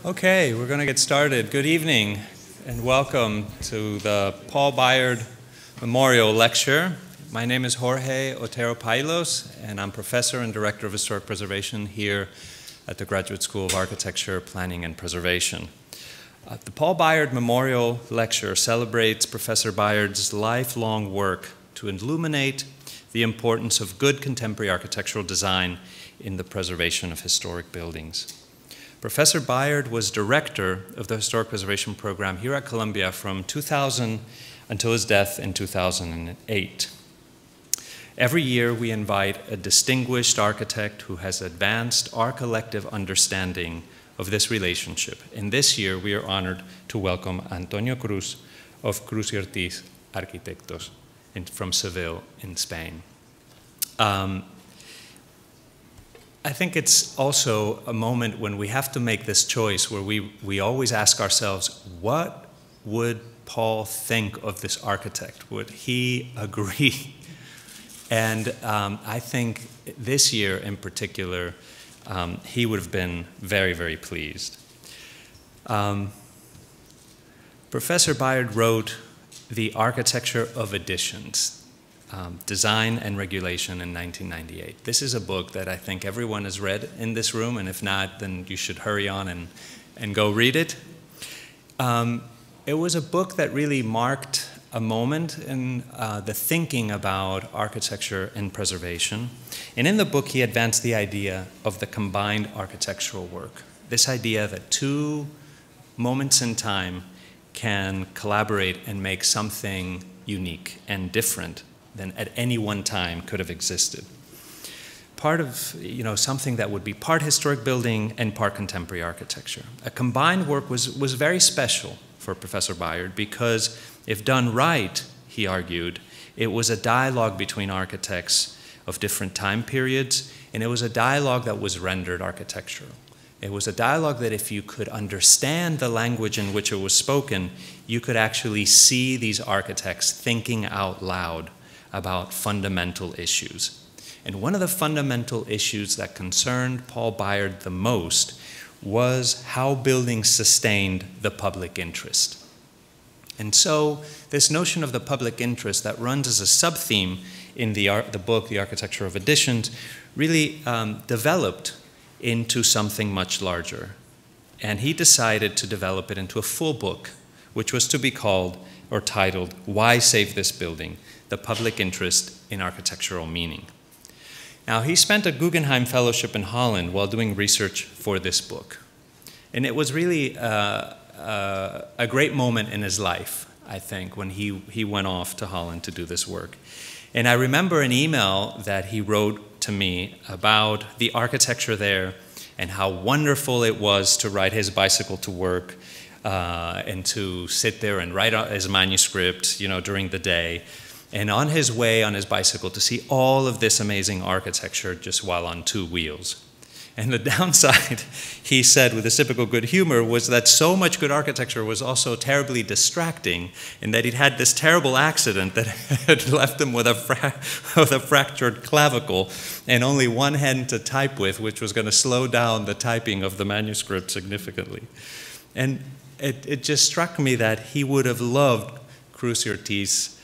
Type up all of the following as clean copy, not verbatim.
Okay, we're going to get started. Good evening and welcome to the Paul Byard Memorial Lecture. My name is Jorge Otero-Pailos and I'm Professor and Director of Historic Preservation here at the Graduate School of Architecture, Planning and Preservation. The Paul Byard Memorial Lecture celebrates Professor Byard's lifelong work to illuminate the importance of good contemporary architectural design in the preservation of historic buildings. Professor Byard was director of the Historic Preservation Program here at Columbia from 2000 until his death in 2008. Every year we invite a distinguished architect who has advanced our collective understanding of this relationship. And this year we are honored to welcome Antonio Cruz of Cruz y Ortiz Arquitectos from Seville in Spain. I think it's also a moment when we have to make this choice where we always ask ourselves, what would Paul think of this architect? Would he agree? And I think this year in particular, he would have been very, very pleased. Professor Byard wrote The Architecture of Additions, Design and Regulation in 1998. This is a book that I think everyone has read in this room, and if not, then you should hurry on and go read it. It was a book that really marked a moment in the thinking about architecture and preservation. And in the book, he advanced the idea of the combined architectural work. This idea that two moments in time can collaborate and make something unique and different than at any one time could have existed. Part of something that would be part historic building and part contemporary architecture. A combined work was very special for Professor Byard because if done right, he argued, it was a dialogue between architects of different time periods, and it was a dialogue that was rendered architectural. It was a dialogue that if you could understand the language in which it was spoken, you could actually see these architects thinking out loud about fundamental issues. And one of the fundamental issues that concerned Paul Byard the most was how buildings sustained the public interest. And so this notion of the public interest that runs as a sub-theme in the book, The Architecture of Additions, really developed into something much larger. And he decided to develop it into a full book, which was to be called or titled, Why Save This Building? The Public Interest in Architectural Meaning. Now, he spent a Guggenheim Fellowship in Holland while doing research for this book. And it was really a great moment in his life, I think, when he went off to Holland to do this work. And I remember an email that he wrote to me about the architecture there and how wonderful it was to ride his bicycle to work and to sit there and write his manuscript, during the day. And on his way on his bicycle to see all of this amazing architecture just while on two wheels. And the downside, he said with his typical good humor, was that so much good architecture was also terribly distracting, and that he'd had this terrible accident that had left him with a fractured clavicle and only one hand to type with, which was going to slow down the typing of the manuscript significantly. And it just struck me that he would have loved Cruz y Ortiz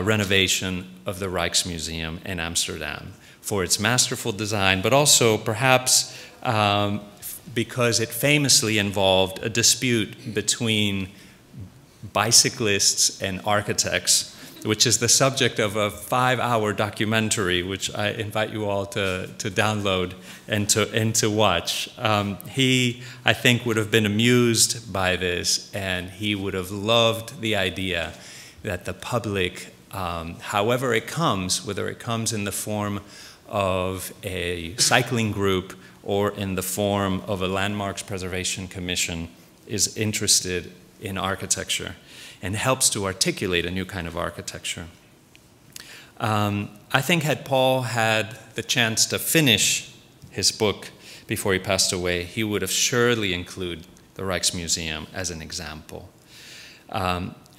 renovation of the Rijksmuseum in Amsterdam for its masterful design, but also perhaps because it famously involved a dispute between bicyclists and architects, which is the subject of a 5-hour documentary, which I invite you all to download and to watch. He, I think, would have been amused by this, and he would have loved the idea that the public, however it comes, whether it comes in the form of a cycling group or in the form of a Landmarks Preservation Commission, is interested in architecture and helps to articulate a new kind of architecture. I think had Paul had the chance to finish his book before he passed away, he would have surely included the Rijksmuseum as an example.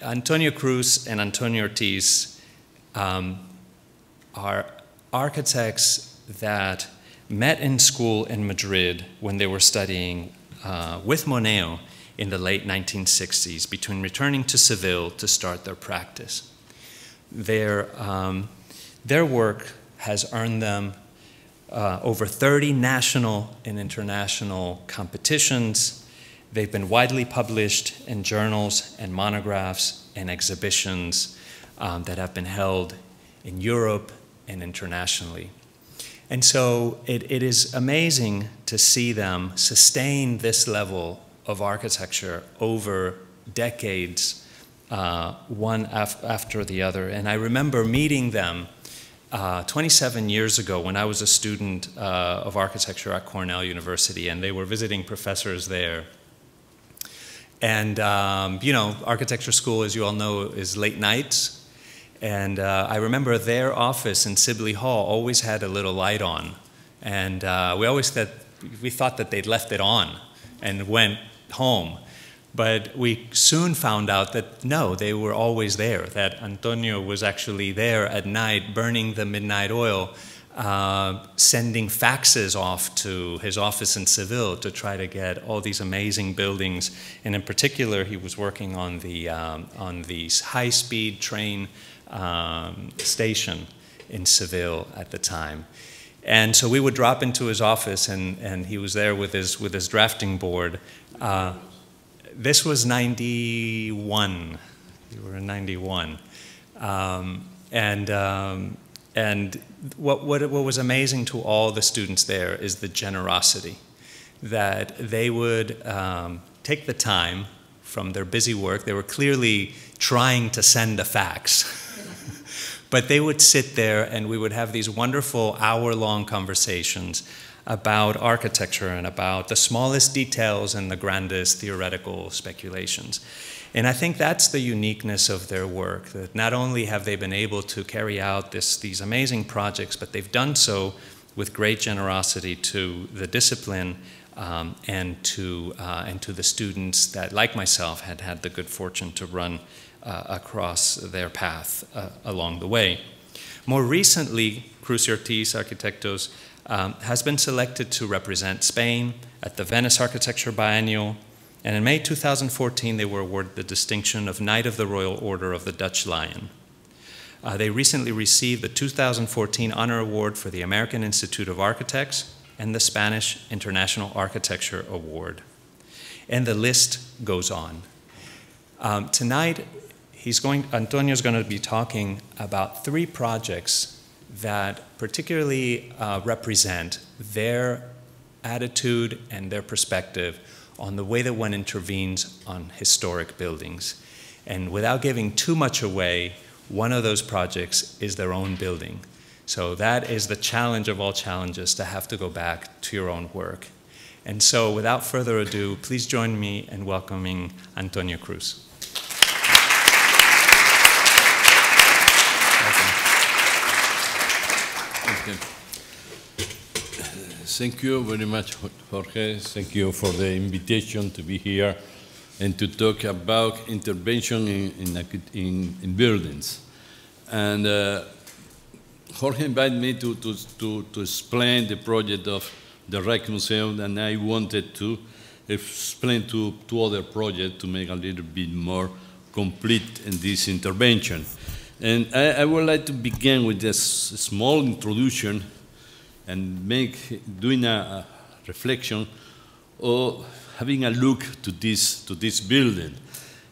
Antonio Cruz and Antonio Ortiz are architects that met in school in Madrid when they were studying with Monet in the late 1960s, between returning to Seville to start their practice. Their work has earned them over 30 national and international competitions. They've been widely published in journals and monographs and exhibitions that have been held in Europe and internationally. And so it is amazing to see them sustain this level of architecture over decades, one after the other. And I remember meeting them 27 years ago when I was a student of architecture at Cornell University, and they were visiting professors there. And, you know, architecture school, as you all know, is late nights. And I remember their office in Sibley Hall always had a little light on. And we thought that they'd left it on and went home. But we soon found out that no, they were always there, that Antonio was actually there at night burning the midnight oil, sending faxes off to his office in Seville to try to get all these amazing buildings. And in particular, he was working on the high-speed train station in Seville at the time. And so we would drop into his office, and he was there with his drafting board. This was 91. We were in 91. And what was amazing to all the students there is the generosity, that they would take the time from their busy work. They were clearly trying to send a fax. But they would sit there and we would have these wonderful hour-long conversations about architecture and about the smallest details and the grandest theoretical speculations. And I think that's the uniqueness of their work, that not only have they been able to carry out these amazing projects, but they've done so with great generosity to the discipline and to the students that, like myself, had the good fortune to run across their path along the way. More recently, Cruz y Ortiz Arquitectos has been selected to represent Spain at the Venice Architecture Biennial, and in May 2014 they were awarded the distinction of Knight of the Royal Order of the Dutch Lion. They recently received the 2014 Honor Award for the American Institute of Architects and the Spanish International Architecture Award. And the list goes on. Tonight, Antonio's going to be talking about 3 projects that particularly represent their attitude and their perspective on the way that one intervenes on historic buildings. And without giving too much away, one of those projects is their own building. So that is the challenge of all challenges, to have to go back to your own work. And so without further ado, please join me in welcoming Antonio Cruz. Thank you very much, Jorge. Thank you for the invitation to be here and to talk about intervention in buildings. And Jorge invited me to explain the project of the Rijksmuseum, and I wanted to explain two other projects to make a little bit more complete in this intervention. And I would like to begin with a small introduction and doing a reflection or having a look to this building.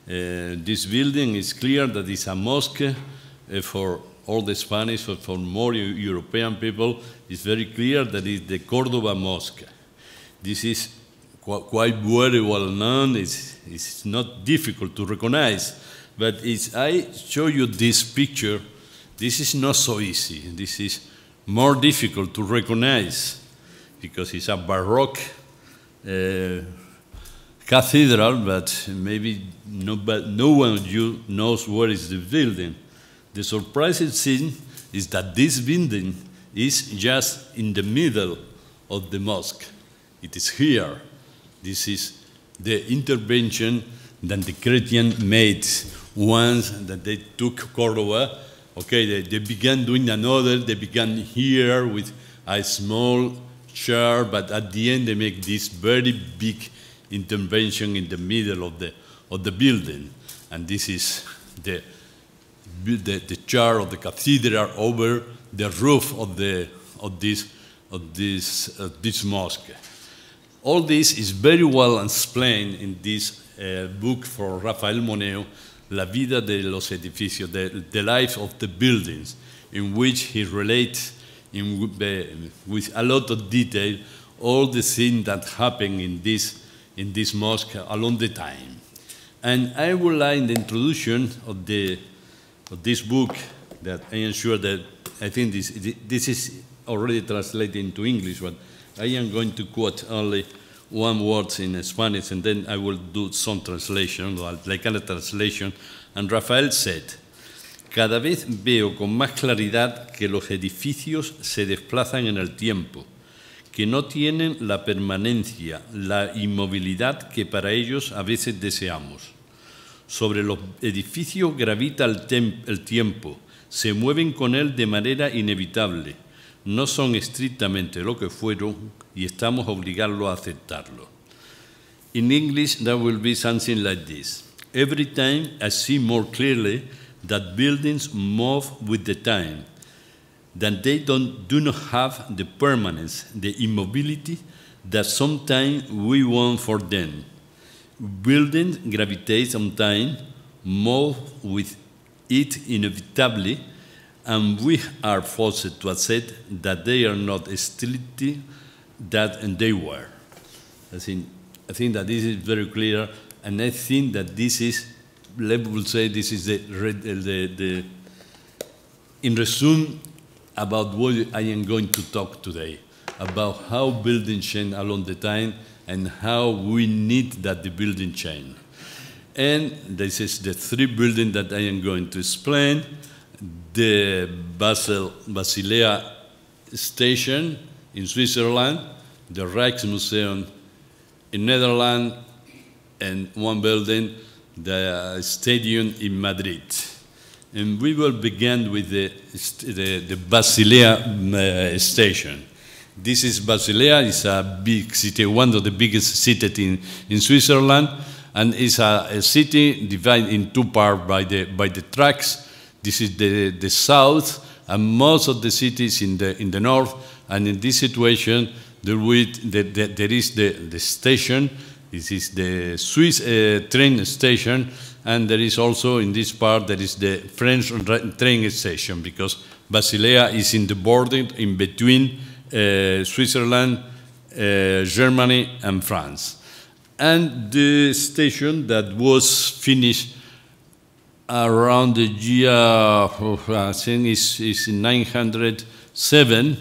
This building is clear that it's a mosque for all the Spanish, but for more European people, it's very clear that it's the Cordoba Mosque. This is quite very well known. It's not difficult to recognize. But as I show you this picture, this is not so easy. This is more difficult to recognize because it's a Baroque cathedral, but maybe no one of you knows where is the building. The surprising thing is that this building is just in the middle of the mosque. It is here. This is the intervention that the Christians made once that they took Cordoba. Okay, they began doing another. They began here with a small chair, but at the end they make this very big intervention in the middle of the building. And this is the chair of the cathedral over the roof of this mosque. All this is very well explained in this book for Rafael Moneo, La vida de los edificios, the life of the buildings, in which he relates with a lot of detail all the things that happen in this mosque along the time. And I would like in the introduction of this book, that I am sure that I think this is already translated into English, but I am going to quote only one word in Spanish, and then I will do some translation, like a translation. And Rafael said, cada vez veo con más claridad que los edificios se desplazan en el tiempo, que no tienen la permanencia, la inmovilidad que para ellos a veces deseamos. Sobre los edificios gravita el tiempo, se mueven con él de manera inevitable, no son estrictamente lo que fueron y estamos obligados a aceptarlo. In English, that will be something like this. Every time I see more clearly that buildings move with the time, that they do not have the permanence, the immobility that sometimes we want for them. Buildings gravitate on time, move with it inevitably, and we are forced to accept that they are not strictly that they were. I think that this is very clear, and I think that this is, let me say, this is in resume about what I am going to talk today, about how buildings change along the time and how we need that the building change. And this is the three buildings that I am going to explain. The Basilea Station in Switzerland, the Rijksmuseum in Netherlands, and one building, the stadium in Madrid. And we will begin with the Basilea Station. This is Basilea, it's a big city, one of the biggest cities in Switzerland, and it's a city divided in two parts by the tracks. This is the south, and most of the cities in the north. And in this situation, there is the station. This is the Swiss train station, and there is also in this part there is the French train station, because Basilea is in the border in between Switzerland, Germany, and France. And the station that was finished around the year, I think is 907.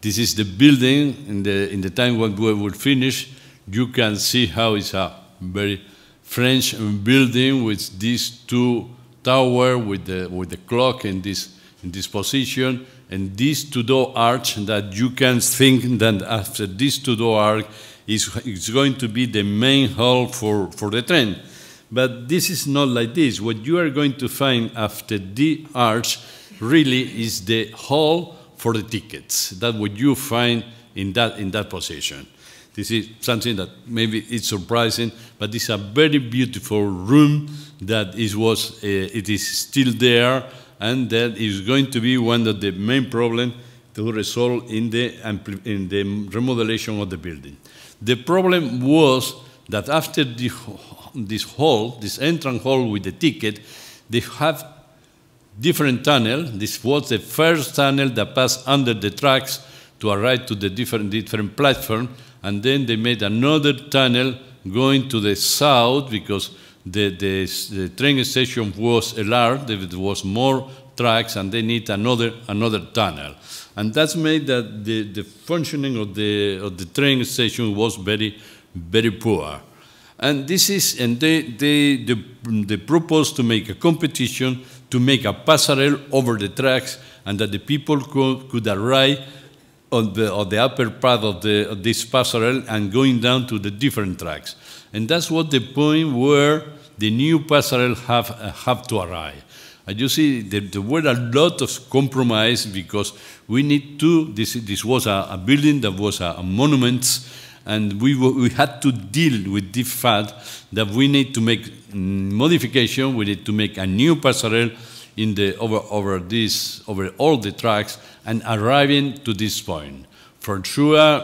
This is the building in the time when we will finish. You can see how it's a very French building with these two towers with the clock in this position, and this two-door arch that you can think that after this two-door arch is going to be the main hall for the train. But this is not like this. What you are going to find after the arch really is the hall for the tickets. That's what you find in that position. This is something that maybe it's surprising, but it's a very beautiful room that it is still there, and that is going to be one of the main problems to resolve in the remodelation of the building. The problem was that after this hall, this entrance hall with the ticket, they have different tunnels. This was the first tunnel that passed under the tracks to arrive to the different platforms, and then they made another tunnel going to the south because the train station was enlarged, there was more tracks, and they need another tunnel. And that's made that the functioning of the train station was very, very poor. And they proposed to make a competition to make a passerelle over the tracks, and that the people could arrive on the upper part of this passerelle and going down to the different tracks. And that's what the point where the new passerelle have to arrive. And you see, there were a lot of compromise because we need to, this was a building that was a monument, and we had to deal with the fact that we need to make modification, we need to make a new passerelle in the, over all the tracks, and arriving to this point. For sure,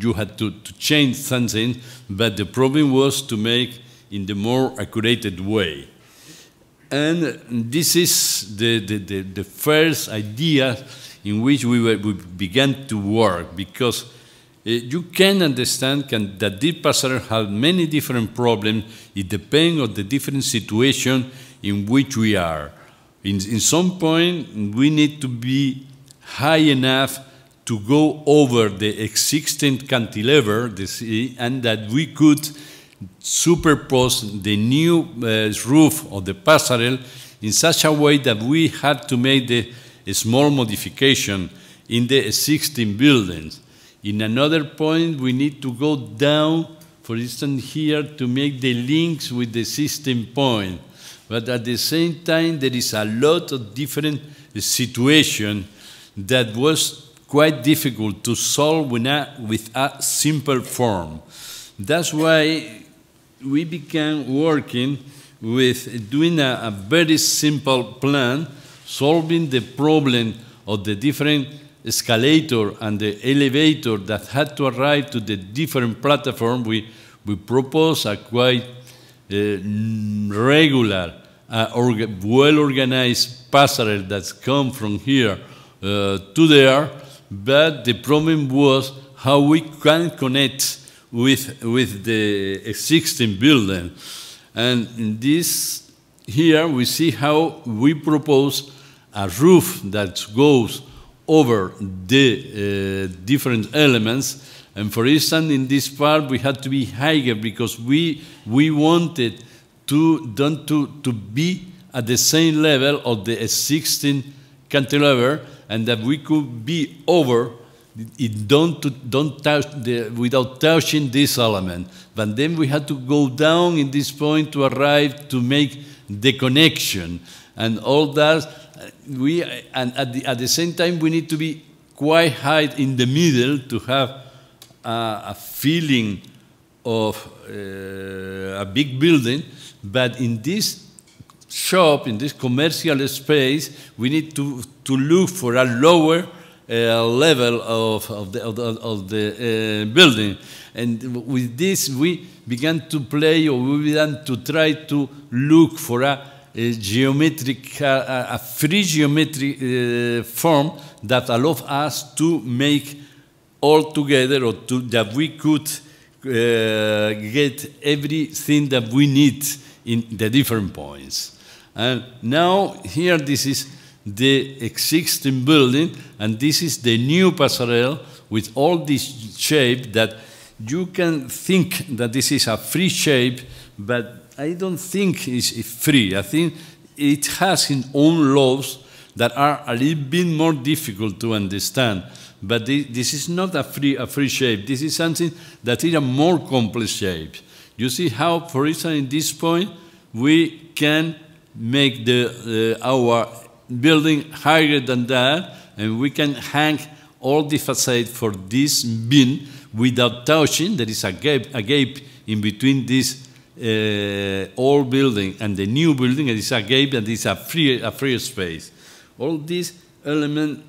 you had to change something, but the problem was to make in the more accurate way. And this is the first idea in which we began to work, because you can understand that this passerelle has many different problems. It depends on the different situation in which we are. In some point, we need to be high enough to go over the existing cantilever, and that we could superpose the new roof of the passerelle in such a way that we had to make a small modification in the existing buildings. In another point, we need to go down, for instance, here to make the links with the existing point. But at the same time, there is a lot of different situations that was quite difficult to solve with a simple form. That's why we began working with doing a very simple plan, solving the problem of the different escalator and the elevator that had to arrive to the different platform. We proposed a quite regular, well-organized passerelle that's come from here to there, but the problem was how we can connect with the existing building. And in this here we see how we propose a roof that goes over the different elements. And for instance, in this part we had to be higher because we wanted to be at the same level of the existing cantilever, and that we could be over it, don't touch without touching this element. But then we had to go down in this point to arrive to make the connection and all that. And at the same time we need to be quite high in the middle to have a feeling of a big building. But in this shop, in this commercial space, we need to look for a lower level of the building. And with this, we began to play, or we began to try to look for a geometric, a free geometric form that allows us to make all together, or that we could get everything that we need in the different points. And now here this is the existing building, and this is the new passerelle with all this shape that you can think that this is a free shape, but I don't think it's free. I think it has its own laws that are a little bit more difficult to understand. But this is not a free shape. This is something that is a more complex shape. You see how, for instance, in this point, we can make our building higher than that, and we can hang all the facade for this beam without touching. There is a gap in between this old building and the new building. There is a gap, and it's a free space. All these elements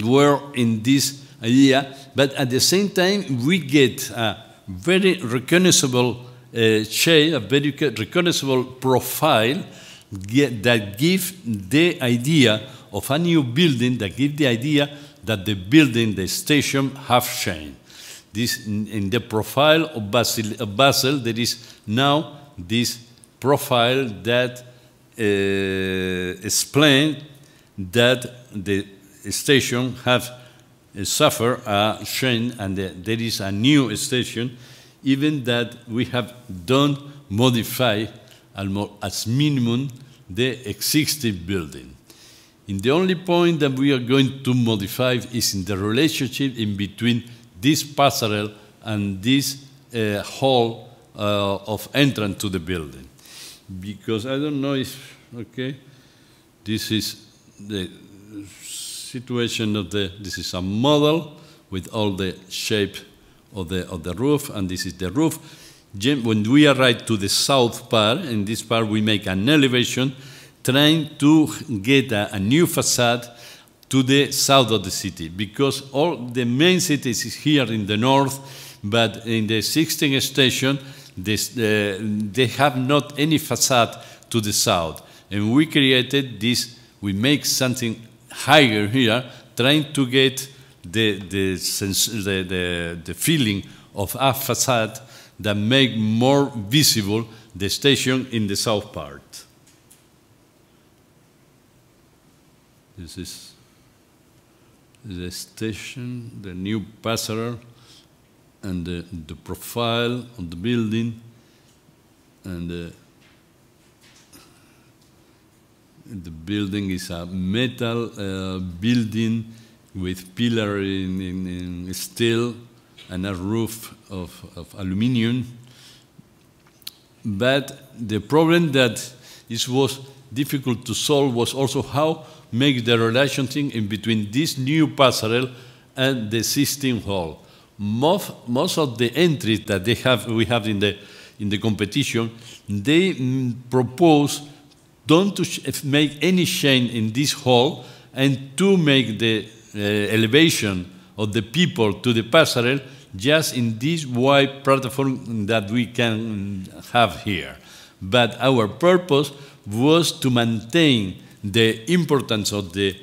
were in this idea, but at the same time we get a very recognizable shape, a very recognizable profile that gives the idea of a new building, that gives the idea that the building, the station, have changed. This, in the profile of Basel, there is now this profile that explains that the station have suffered a change, and there is a new station, even that we have done modify as minimum the existing building. And the only point that we are going to modify is in the relationship in between this passerelle and this hall of entrance to the building. Because I don't know if okay? This is the situation of this is a model with all the shape of the roof, and this is the roof. When we arrive to the south part, in this part we make an elevation trying to get a new facade to the south of the city, because all the main cities is here in the north, but in the 16th station, they have not any facade to the south. And we created this, we make something higher here, trying to get the feeling of a facade that make more visible the station in the south part. This is the station, the new passerelle, and the profile of the building, and the building is a metal building with pillar in steel and a roof of aluminum. But the problem that it was difficult to solve was also how make the relationship in between this new passerelle and the existing hall. Most of the entries that we have in the competition, they propose don't to make any change in this hall and to make the elevation of the people to the passerelle just in this wide platform that we can have here. But our purpose was to maintain the importance of the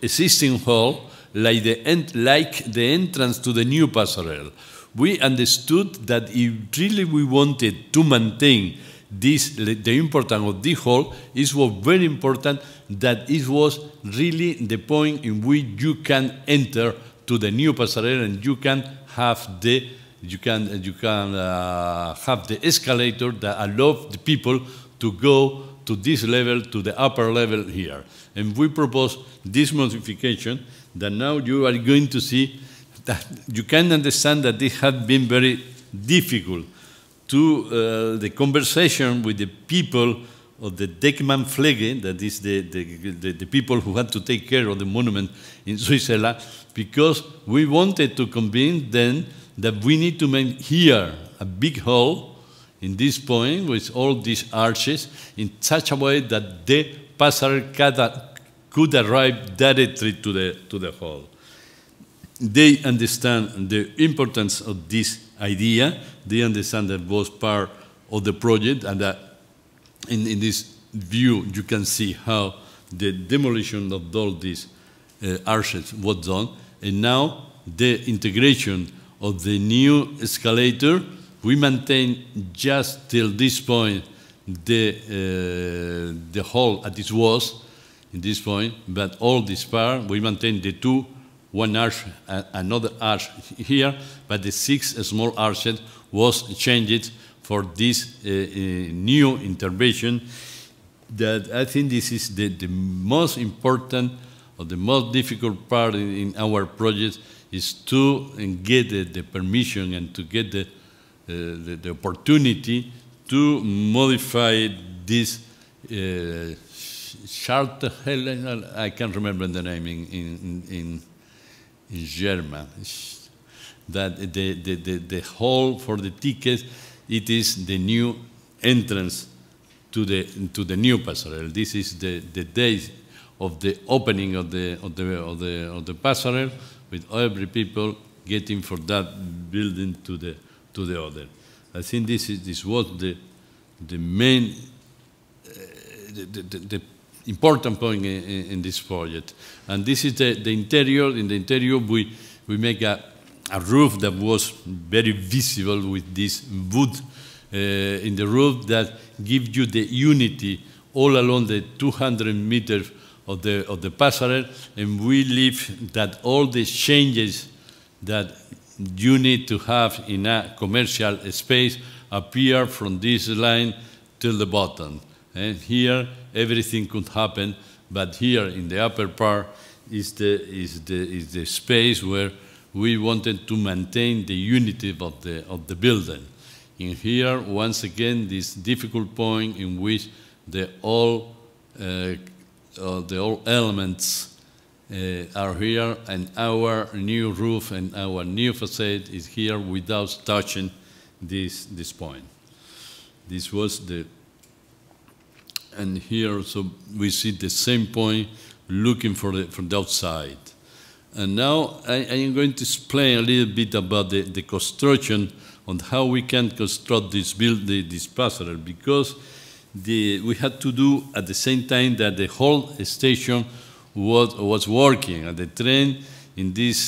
existing hall like the entrance to the new passerelle. We understood that if really we wanted to maintain the importance of this hall, it was very important that it was really the point in which you can enter to the new passerelle and you can have the escalator that allows the people to go to this level, to the upper level here. And we propose this modification that now you are going to see that you can understand that it has been very difficult to the conversation with the people of the Denkmalpflege, that is the people who had to take care of the monument in Switzerland, because we wanted to convince them that we need to make here a big hall in this point with all these arches in such a way that the passerelle could arrive directly to the hall. They understand the importance of this idea. They understand that was part of the project, and that in this view you can see how the demolition of all these arches was done. And now the integration of the new escalator, we maintain just till this point the hall as it was in this point, but all this part we maintain the two, one arch, another arch here, but the 6 small arches was changed for this new intervention. That I think this is the most important or the most difficult part in our project, is to get the permission and to get the opportunity to modify this charter. I can't remember the name in German. That the hall for the tickets, it is the new entrance to the new passerelle. This is the day of the opening of the passerelle, with every people getting from that building to the other. I think this was the main the important point in this project. And this is the interior. In the interior, we make a roof that was very visible with this wood in the roof that gives you the unity all along the 200 meters of the passerelle, and we leave that all the changes that you need to have in a commercial space appear from this line till the bottom. And here everything could happen, but here in the upper part is the space where we wanted to maintain the unity of the building. In here, once again, this difficult point in which all elements are here, and our new roof and our new facade is here without touching this point. This was the, and here also we see the same point looking from the outside. And now I am going to explain a little bit about the construction on how we can construct this passerelle, because we had to do at the same time that the whole station was working. And the train in this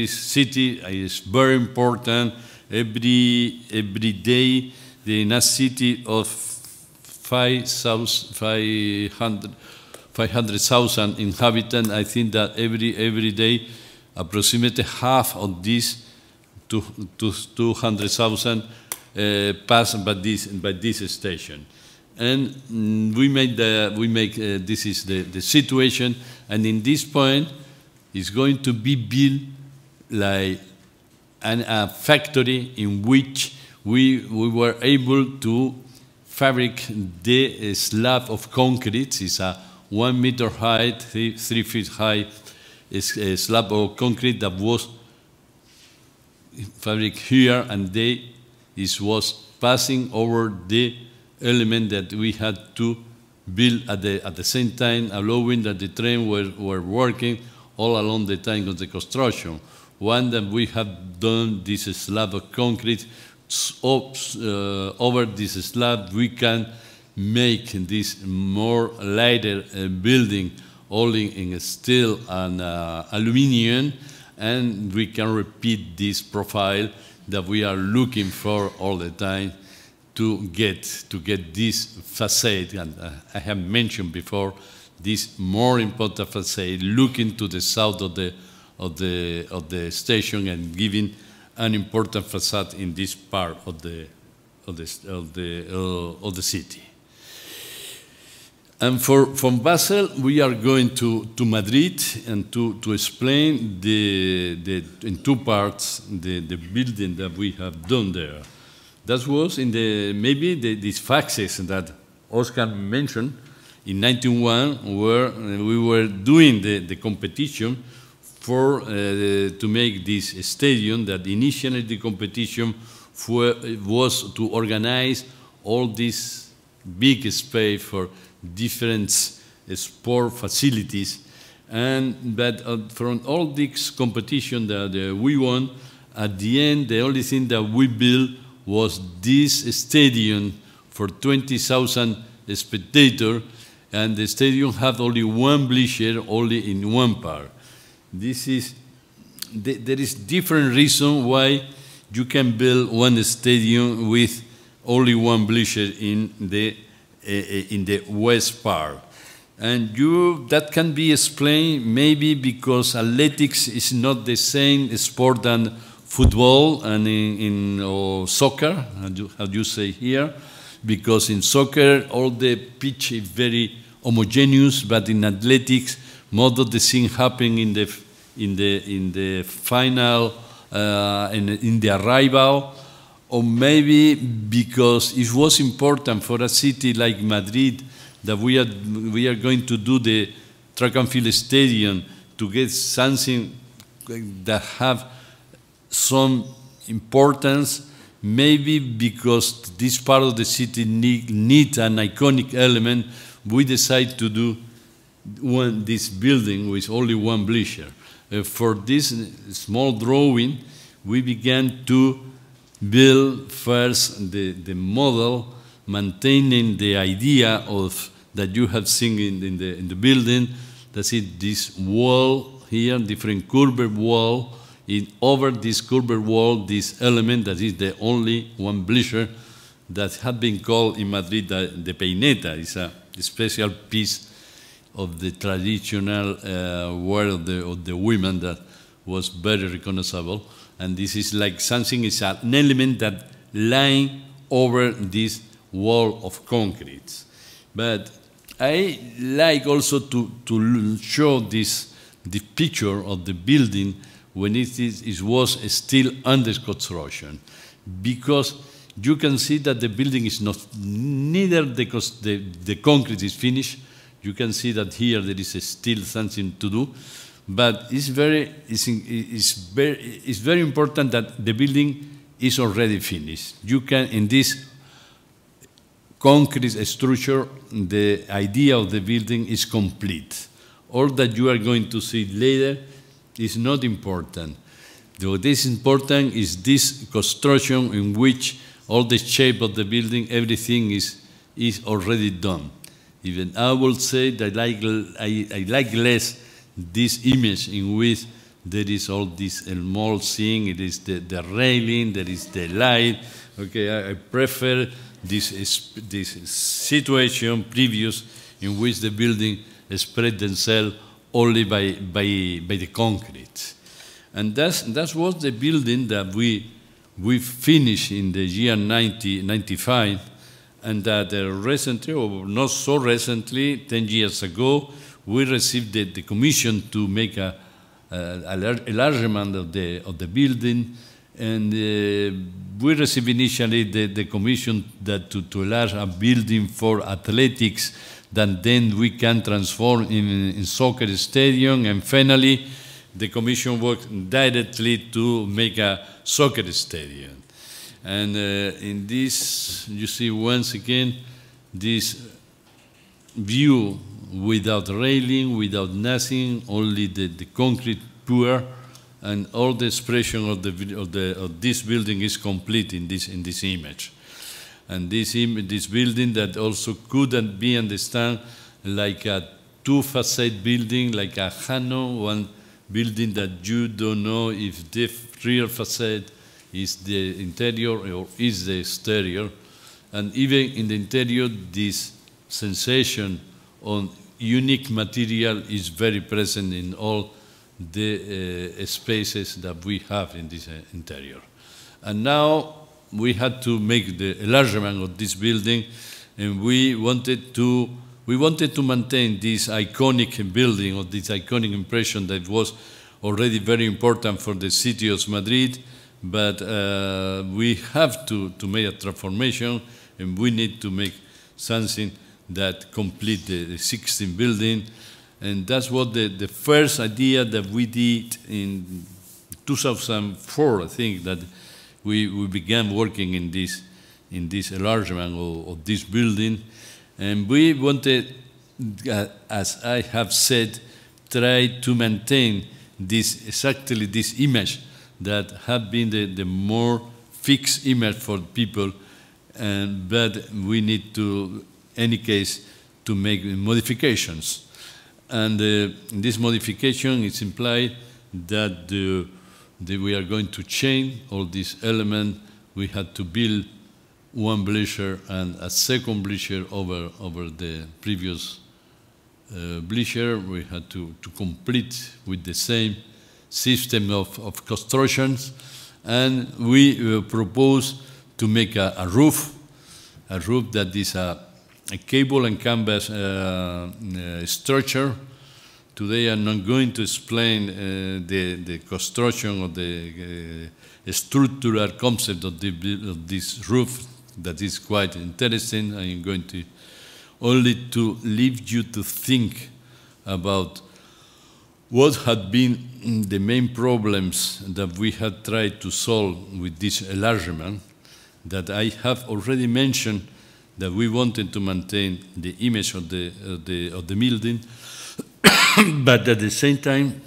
city is very important. Every day, in a city of 500,000 inhabitants, I think that every day, approximately half of this 200,000 pass by this station. And we make this is the situation, and in this point is going to be built like a factory in which we were able to fabricate the slab of concrete. It's a 1 meter high, 3 feet high slab of concrete that was fabricated here, and was passing over the element that we had to build at the same time, allowing that the train were working all along the time of the construction. One that we have done this slab of concrete, over this slab we can make this more lighter building, only in steel and aluminum, and we can repeat this profile that we are looking for all the time to get this facade. And I have mentioned before this more important facade, looking to the south of the station and giving an important facade in this part of the city. And from Basel, we are going to Madrid and to explain in two parts the building that we have done there. That was in these faxes that Oscar mentioned in 1991, where we were doing the competition to make this stadium. That initially the competition was to organize all this big space for different sport facilities, but from all this competition that we won, at the end the only thing that we built was this stadium for 20,000 spectators, and the stadium had only one bleacher, only in one part. There is different reason why you can build one stadium with only one bleacher in the west part. And that can be explained maybe because athletics is not the same sport than football and or soccer, how you say here, because in soccer all the pitch is very homogeneous, but in athletics most of the things happen in the final, in the arrival, or maybe because it was important for a city like Madrid that we are going to do the track and field stadium to get something that have some importance, maybe because this part of the city need an iconic element. We decided to do this building with only one bleacher. For this small drawing, we began to build first the model, maintaining the idea of that you have seen in the building. That's it, this wall here, different curved wall. Over this curved wall, this element that is the only one bleacher that had been called in Madrid the peineta. It's a special piece of the traditional wear of the women that was very recognizable. And this is like something, it's an element that lying over this wall of concrete. But I like also to show the picture of the building when it was still under construction, because you can see that the building is not, neither the concrete is finished. You can see that here there is still something to do, but it's very important that the building is already finished. You can, in this concrete structure, the idea of the building is complete. All that you are going to see later is not important. What is important is this construction in which all the shape of the building, everything is already done. Even I will say that I like less this image in which there is all this small thing, it is the railing, there is the light. Okay, I prefer this situation previous in which the building spread themselves only by the concrete. And that was the building that we finished in the year 1995, and that recently, or not so recently, 10 years ago, we received the commission to make a enlargement of the building, and we received initially the commission that to enlarge a building for athletics that then we can transform in soccer stadium, and finally the commission worked directly to make a soccer stadium. And in this, you see once again this view without railing, without nothing, only the concrete pure, and all the expression of this building is complete in this image. And this building that also couldn't be understood like a two-facade building, like a Hano, one building that you don't know if the real facade is the interior or is the exterior. And even in the interior, this sensation on unique material is very present in all the spaces that we have in this interior. And now we had to make the enlargement of this building, and we wanted to maintain this iconic building, or this iconic impression that was already very important for the city of Madrid, but we have to make a transformation, and we need to make something that complete the 16th building. And that's what the first idea that we did in 2004, I think, that we began working in this enlargement of this building. And we wanted, as I have said, try to maintain exactly this image that had been the more fixed image for people, but we need to, in any case, to make modifications. And this modification is implied that we are going to change all these elements. We had to build one bleacher and a second bleacher over the previous bleacher. We had to complete with the same system of constructions. And we propose to make a roof that is a cable and canvas structure. Today I'm not going to explain the construction of the structural concept of this roof. That is quite interesting. I'm going to only to leave you to think about what had been the main problems that we had tried to solve with this enlargement, that I have already mentioned that we wanted to maintain the image of the building, but at the same time,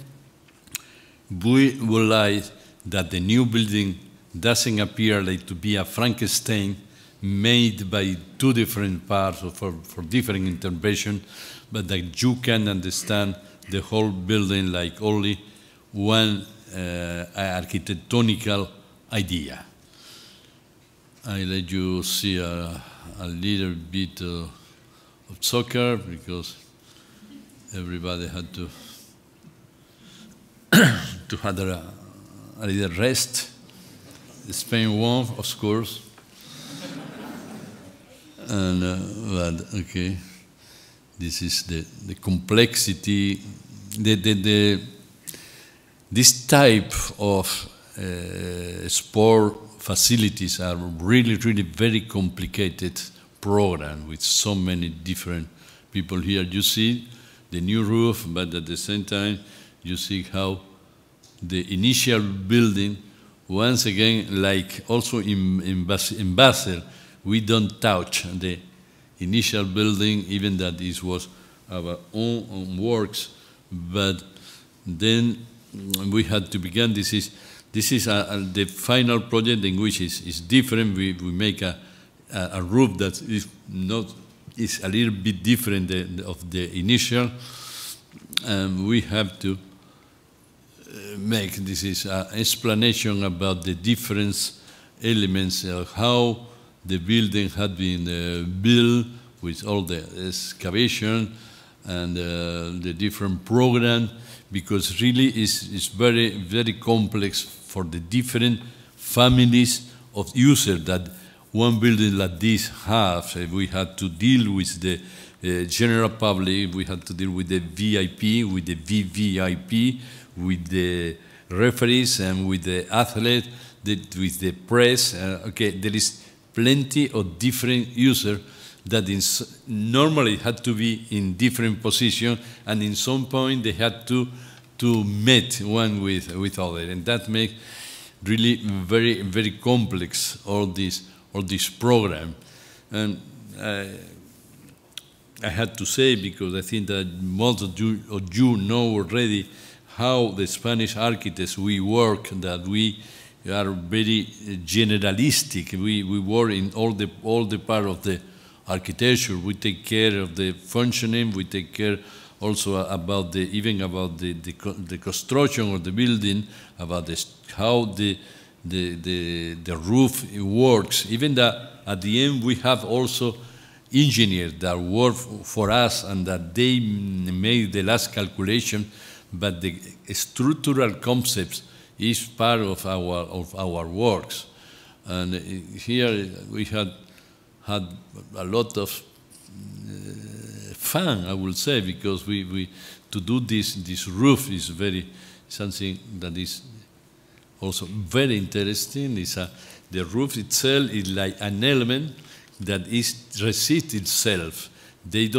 we realized that the new building doesn't appear like to be a Frankenstein made by two different parts or for different interventions, but that you can understand the whole building like only one architectonical idea. I let you see a little bit of soccer because everybody had to have a little rest. Spain won, of course. And but okay, this is the complexity. This type of sport facilities are really, really very complicated program with so many different people here. You see the new roof, but at the same time, you see how the initial building, once again, like also in Basel, we don't touch the initial building, even that this was our own works, but then we had to begin. This is the final project in which is different. We make a roof that is a little bit different of the initial, and we have to make, this is an explanation about the different elements of how the building had been built with all the excavation and the different program, because really it's very, very complex for the different families of users that one building like this has. We had to deal with the general public, we had to deal with the VIP, with the VVIP, with the referees and with the athlete, with the press. Okay, there is plenty of different users that normally had to be in different positions, and in some point they had to meet one with other, and that makes really very, very complex all this program. And I had to say, because I think that most of you know already how the Spanish architects we work, that we are very generalistic. We work in all the part of the architecture. We take care of the functioning. We take care also about even about the construction of the building, about how the roof works. Even that at the end we have also engineers that work for us and that they make the last calculation, but the structural concepts is part of our works. And here we had a lot of fun, I will say, because we to do this roof is something that is also very interesting. The roof itself is like an element that resists itself. They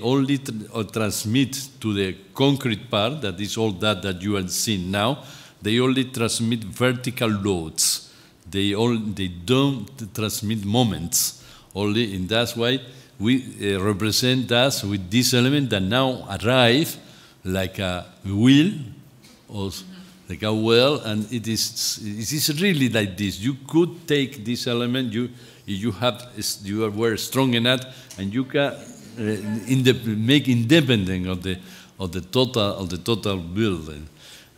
only transmit to the concrete part, that is all that you are seeing now. They only transmit vertical loads. They don't transmit moments only, and that's why we represent that with this element that now arrive like a wheel, or like a well, and it is really like this. You could take this element, you were strong enough, and you can make independent of the total building.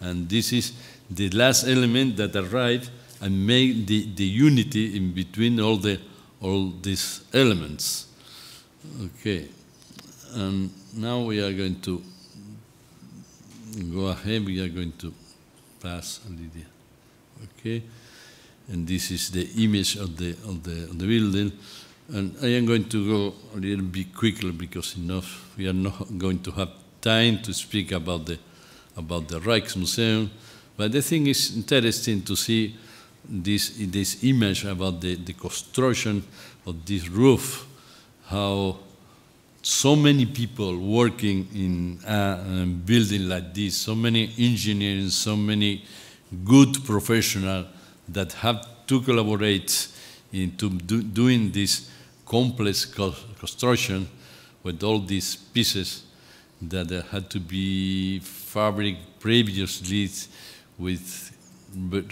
And this is the last element that arrived and made the unity in between all these elements. Okay, and now we are going to go ahead. We are going to pass Lydia. Okay, and this is the image of the building. And I am going to go a little bit quickly because we are not going to have time to speak about the Rijksmuseum. But I think it's interesting to see this image about the construction of this roof, how so many people working in a building like this, so many engineers, so many good professionals that have to collaborate into doing this complex construction with all these pieces that had to be fabricated previously with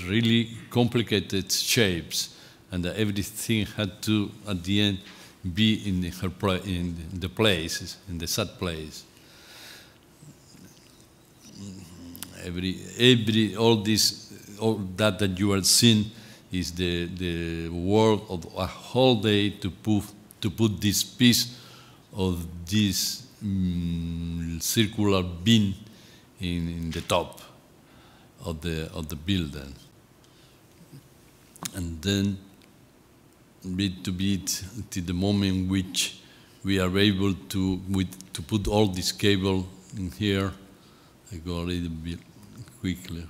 really complicated shapes, and that everything had to, at the end, be in the place, in the set place. All that you are seeing is the work of a whole day to put this piece of this circular bin in the top of the building, and then bit to bit to the moment in which we are able to put all this cable in here. I go a little bit quickly.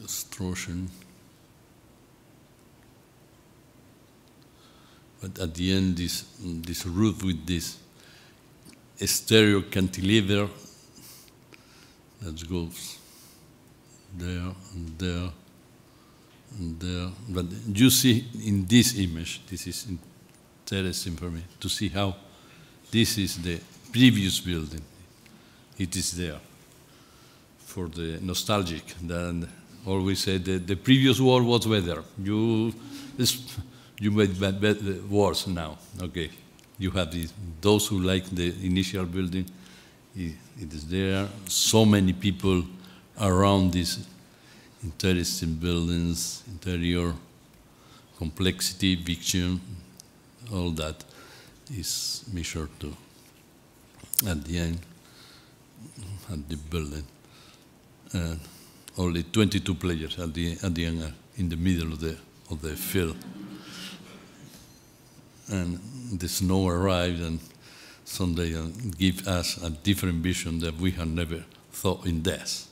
construction. But at the end, this roof with this stereo cantilever that goes there and there and there. But you see in this image, this is interesting for me, to see how this is the previous building. It is there for the nostalgic. Then always say that the previous war was better. You made better worse now. Okay, you have those who like the initial building. It is there. So many people around these interesting buildings, interior complexity, vision, all that is measured to at the end, at the building. Only 22 players at the end, in the middle of the field. And the snow arrived, and Sunday give us a different vision that we had never thought in this.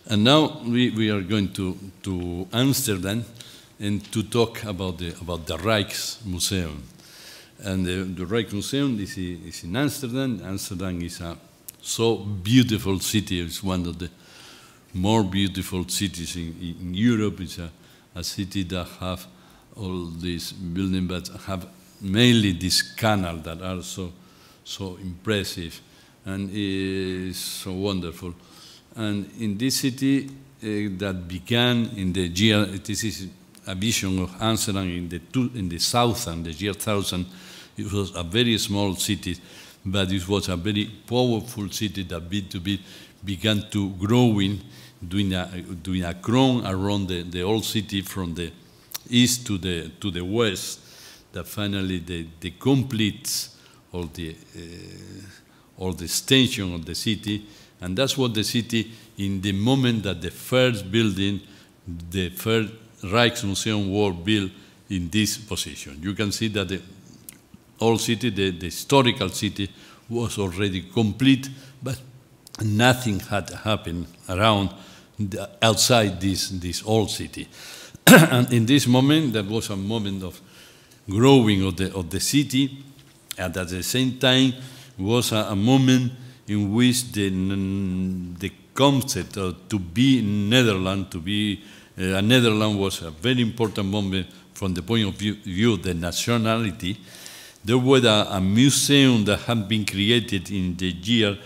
And now we are going to Amsterdam and to talk about the Rijksmuseum. And the Rijksmuseum is in Amsterdam. Amsterdam is a so beautiful city. It's one of the more beautiful cities in Europe. It's a city that have all these buildings, but have mainly this canal that are so impressive and is so wonderful. And in this city that began in the year, this is a vision of Amsterdam in the south and the year 1000. It was a very small city, but it was a very powerful city that bit to bit began to growing, doing a crown around the old city from the east to the west. That finally they complete all the extension of the city, and that's what the city, in the moment that the first building, the first Rijksmuseum was built in this position. You can see that the old city, the historical city, was already complete, but nothing had happened around outside this old city. And in this moment, that was a moment of growing of the city, and at the same time was a moment in which the concept to be Netherlands, to be a Netherlands was a very important moment from the point of view of the nationality. There was a museum that had been created in the year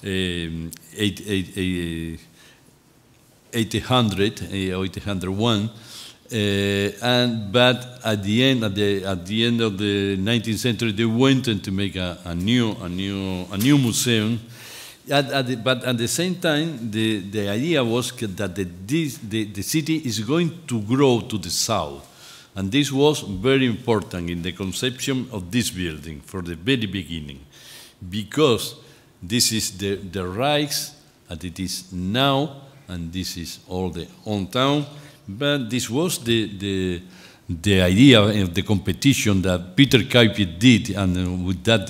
1801. But at the end of the 19th century, they wanted to make a new museum. But at the same time, the idea was that the city is going to grow to the south, and this was very important in the conception of this building for the very beginning, because this is the Rijks as it is now, and this is all the old town. But this was the idea of the competition that Peter Kuipers did, and with that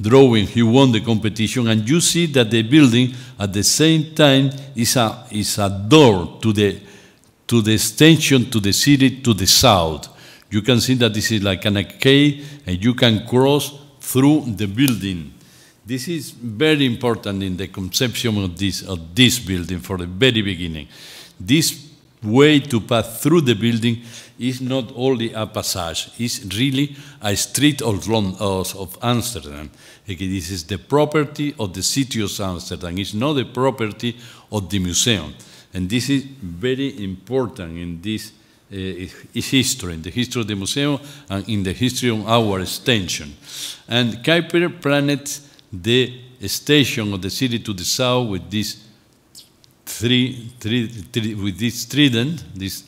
drawing he won the competition. And you see that the building at the same time is a door to the extension to the city to the south. You can see that this is like an arcade, and you can cross through the building. This is very important in the conception of this building for the very beginning. This way to pass through the building is not only a passage, it's really a street of Amsterdam. Okay, this is the property of the city of Amsterdam. It's not the property of the museum. And this is very important in this history, in the history of the museum and in the history of our extension. And Kuipers planned the station of the city to the south with this with this trident, these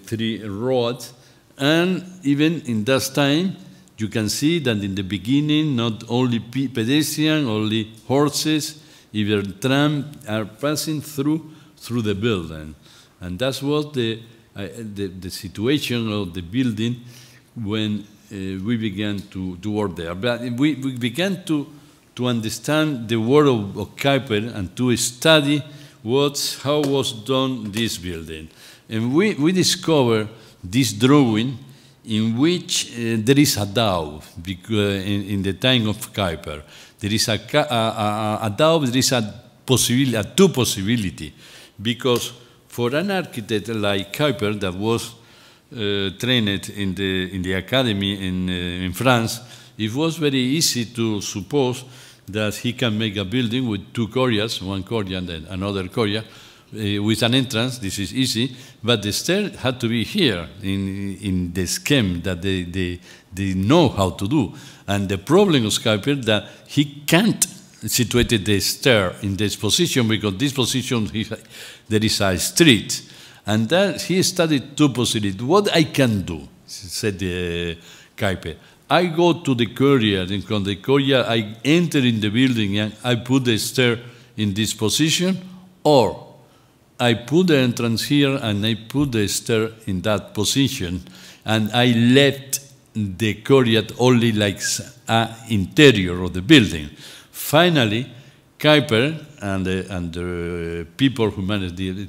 three rods, and even in that time, you can see that in the beginning, not only pedestrians, only horses, even tram are passing through the building, and that's what the situation of the building when we began to work there. But we began to understand the work of Kuipers and to study how was done this building. And we discovered this drawing in which there is a doubt in the time of Kuiper. There is a doubt, there is a two possibility, because for an architect like Kuiper that was trained in the academy in France, it was very easy to suppose that he can make a building with two courtyards, one courtyard and another courtyard, with an entrance. This is easy, but the stair had to be here in the scheme that they know how to do. And the problem of Kuiper that he can't situate the stair in this position, because this position there is a street. And then he studied two possibilities. What I can do, said Kuiper, I go to the courtyard, and from the courtyard I enter in the building and I put the stair in this position, or I put the entrance here and I put the stair in that position, and I left the courtyard only like an interior of the building. Finally, Kuiper and the people who managed it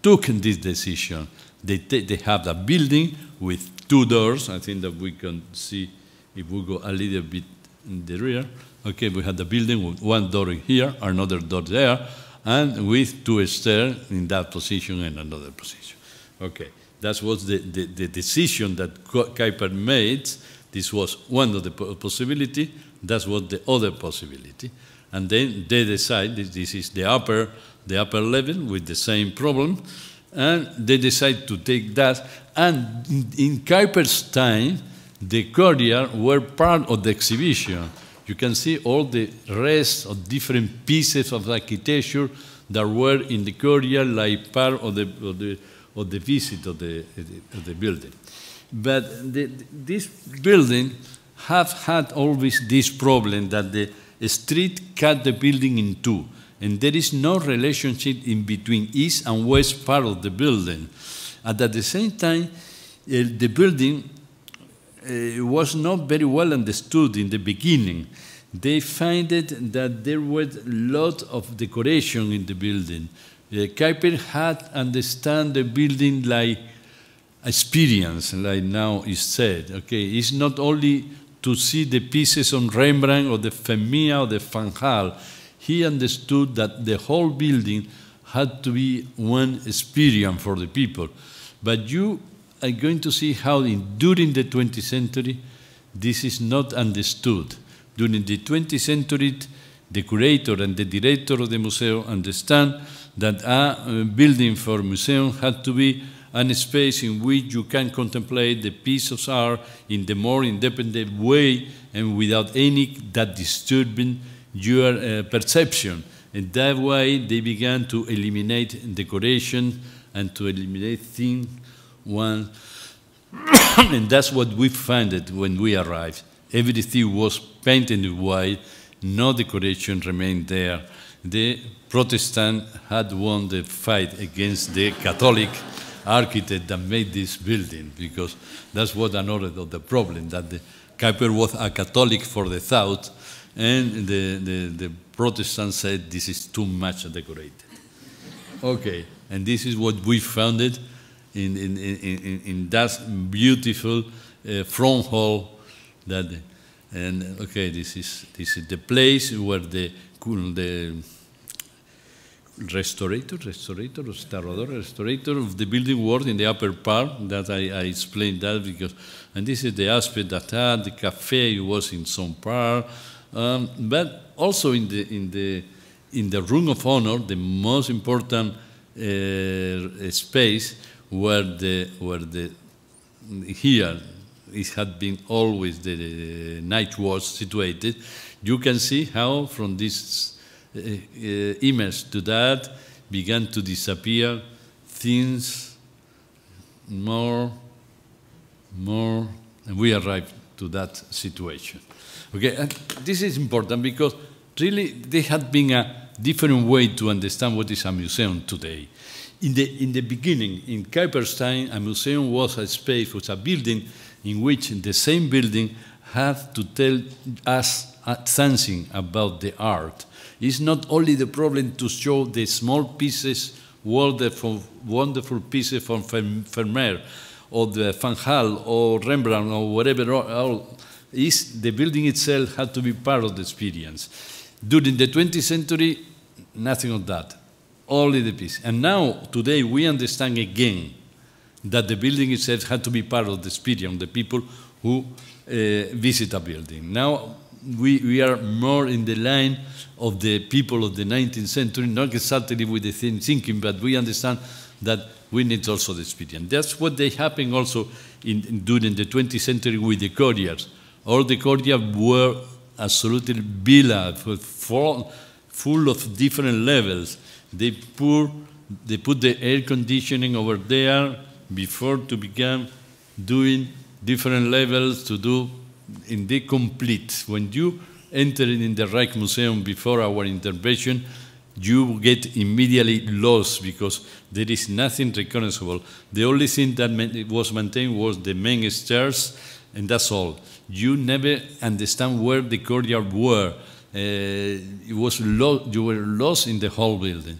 took this decision. They have a building with two doors. I think that we can see if we go a little bit in the rear. Okay, we had the building with one door here, another door there, and with two stairs in that position and another position. Okay, that was the decision that Kuiper made. This was one of the possibilities. That was the other possibility. And then they decide this is the upper level with the same problem, and they decide to take that. And in Kuiper's time, the courtyard were part of the exhibition. You can see all the rest of different pieces of architecture that were in the courtyard, like part of the visit of the building. But this building have had always this problem that the street cut the building in two, and there is no relationship in between east and west part of the building. And at the same time, the building was not very well understood in the beginning. They find it that there was a lot of decoration in the building. Kuiper had understand the building like experience, like now is said. Okay, it's not only to see the pieces on Rembrandt or the Vermeer or the Van Gaal. He understood that the whole building had to be one experience for the people. But you are going to see how during the 20th century, this is not understood. During the 20th century, the curator and the director of the museum understand that a building for a museum had to be a space in which you can contemplate the piece of art in the more independent way and without any that disturbing your perception. And that way, they began to eliminate decoration and to eliminate things. And that's what we found it when we arrived. Everything was painted white, no decoration remained there. The Protestant had won the fight against the Catholic architect that made this building, because that's what another of the problem, that the Kuiper was a Catholic for the south, and the Protestants said this is too much decorated. Okay, and this is what we found it in that beautiful front hall. And okay, this is the place where the restorator of the building was in the upper part. That I explained that because, and this is the aspect that the cafe was in some part, but also in the room of honor, the most important space where here it had been always the night watch situated. You can see how from this image to that began to disappear things more, and we arrived to that situation. Okay, and this is important because really there had been a different way to understand what is a museum today. In the beginning, in Kuiper's time, a museum was a space, was a building in which the same building had to tell us something about the art. It's not only the problem to show the small pieces, wonderful pieces from Vermeer, or the Van Gaal, or Rembrandt, or whatever. Is the building itself had to be part of the experience. During the 20th century, nothing of that, only the piece. And now, today, we understand again that the building itself had to be part of the experience, the people who visit a building. Now, we are more in the line of the people of the 19th century, not exactly with the same thinking, but we understand that we need also the experience. That's what they happened also during the 20th century with the courtyards. All the courtyards were absolutely villa, full of different levels. They put the air conditioning over there before to begin doing different levels to do in the complete. When you enter in the Rijksmuseum before our intervention, you get immediately lost because there is nothing recognizable. The only thing that was maintained was the main stairs, and that's all. You never understand where the courtyard were. You were lost in the whole building.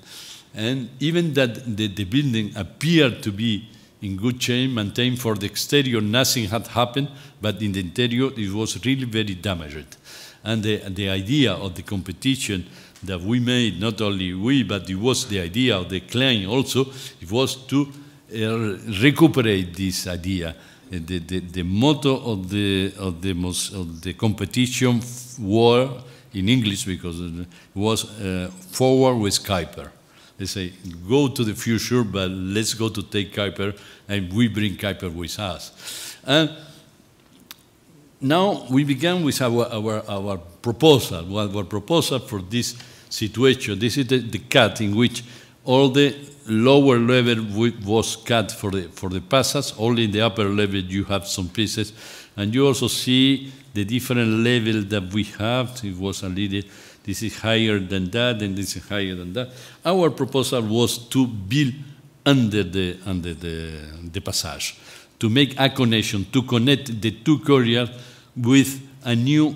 And even that the building appeared to be in good shape, maintained for the exterior, nothing had happened, but in the interior it was really very damaged. And the idea of the competition that we made, not only we, but it was the idea of the client also, it was to recuperate this idea. The motto of the competition war in English, because it was forward with Kuiper. They say, go to the future, but let's go to take Kuiper, and we bring Kuiper with us. And now we began with our proposal. Our proposal for this situation, this is the cut in which all the lower level was cut for the passage. Only in the upper level you have some pieces, and you also see the different level that we have. It was a little. This is higher than that, and this is higher than that. Our proposal was to build under the passage, to make a connection, to connect the two courtyards with a new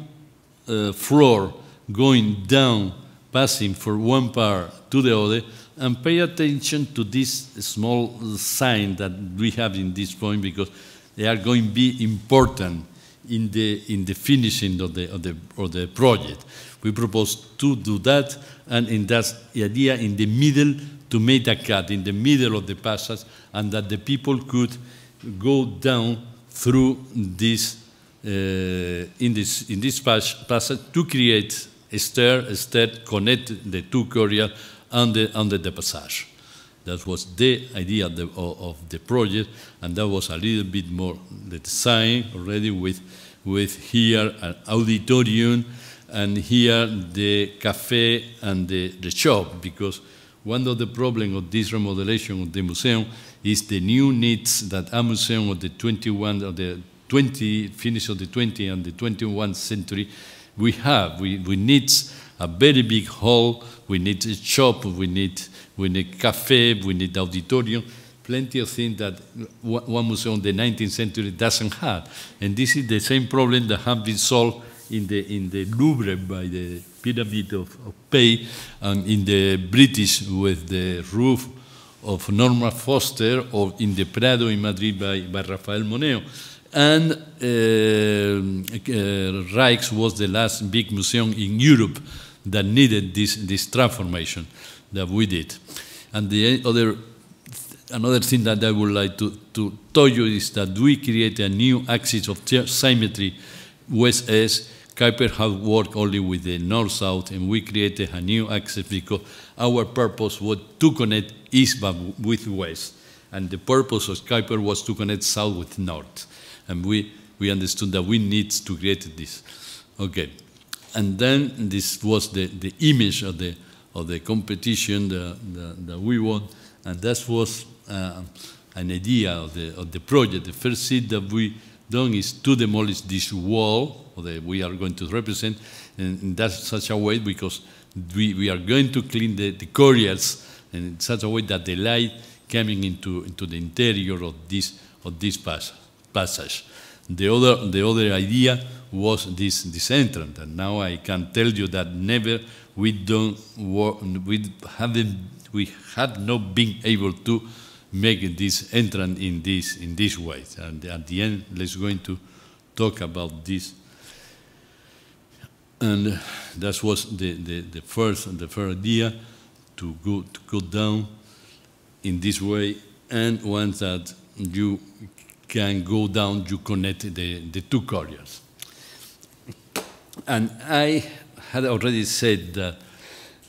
floor going down, passing from one part to the other, and pay attention to this small sign that we have in this point, because they are going to be important in the finishing of the project. We propose to do that, and in that idea, in the middle, to make a cut in the middle of the passage, and that the people could go down through this in this passage to create a stair connect the two courtyards under the passage. That was the idea of the project, and that was a little bit more the design already with here an auditorium, and here the cafe and the shop, because one of the problems of this remodelation of the museum is the new needs that a museum of the finish of the 20th and the 21st century we have. We need a very big hall, we need a shop, we need cafe, we need auditorium, plenty of things that one museum of the 19th century doesn't have. And this is the same problem that has been solved in the Louvre by the Pyramid of Pei, and in the British with the roof of Norma Foster, or in the Prado in Madrid by Rafael Moneo. And Rijks was the last big museum in Europe that needed this transformation that we did. And another thing that I would like to tell you is that we created a new axis of symmetry, west-east. Kuiper had worked only with the north-south, and we created a new axis because our purpose was to connect east with west. And the purpose of Kuiper was to connect south with north. And we understood that we need to create this. Okay. And then this was the image of the competition that we won, and that was an idea of the project. The first thing that we done is to demolish this wall that we are going to represent in such a way, because we are going to clean the courtyards in such a way that the light coming into the interior of this passage. The other idea was this entrance, and now I can tell you that never we have not been able to make this entrance in this way. And at the end, let's going to talk about this. And that was the first idea, to go down in this way, and once that you can go down, you connect the two corridors. And I had already said that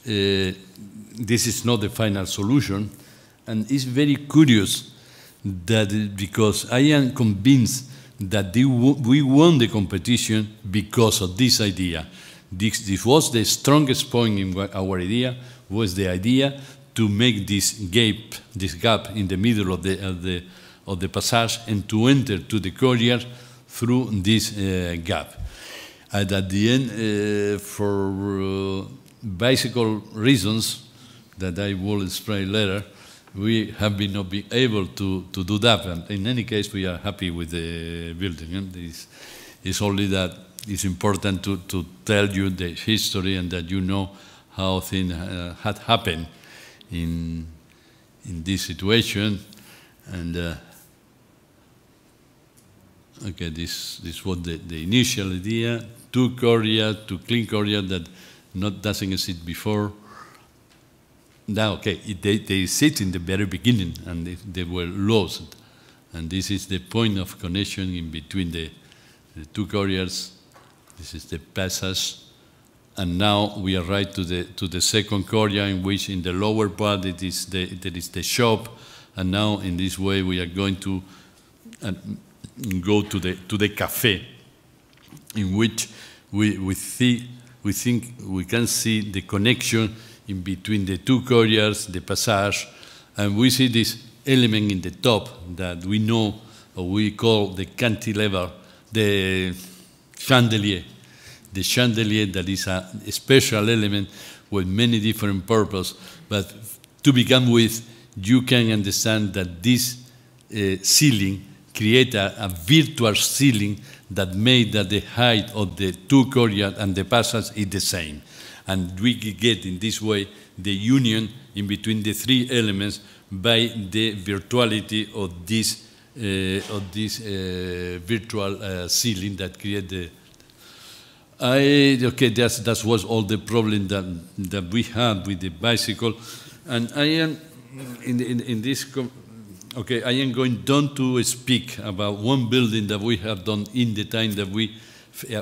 this is not the final solution, and it's very curious that because I am convinced that we won the competition because of this idea. This was the strongest point in our idea, was the idea to make this gap in the middle of the passage and to enter to the corridor through this gap. And at the end, for bicycle reasons that I will explain later, we have not been able to do that. And in any case, we are happy with the building. And it's only that it's important to tell you the history and that you know how things had happened in this situation. And okay, this was the initial idea: two clean corridors that doesn't exist before. Now, okay, they sit in the very beginning, and they were lost. And this is the point of connection in between the two corridors. This is the passage. And now we arrive to the second corridor, in which in the lower part there is the shop. And now in this way we are going to go to the cafe, in which we think we can see the connection in between the two corridors, the passage, and we see this element in the top that we know, or we call the cantilever, the chandelier. The chandelier, that is a special element with many different purposes. But to begin with, you can understand that this ceiling creates a virtual ceiling that made that the height of the two corridors and the passage is the same. And we get in this way the union in between the three elements by the virtuality of this virtual ceiling that creates the. Okay, that was all the problem that we had with the bicycle, and I am in this. Okay, I am going down to speak about one building that we have done in the time that we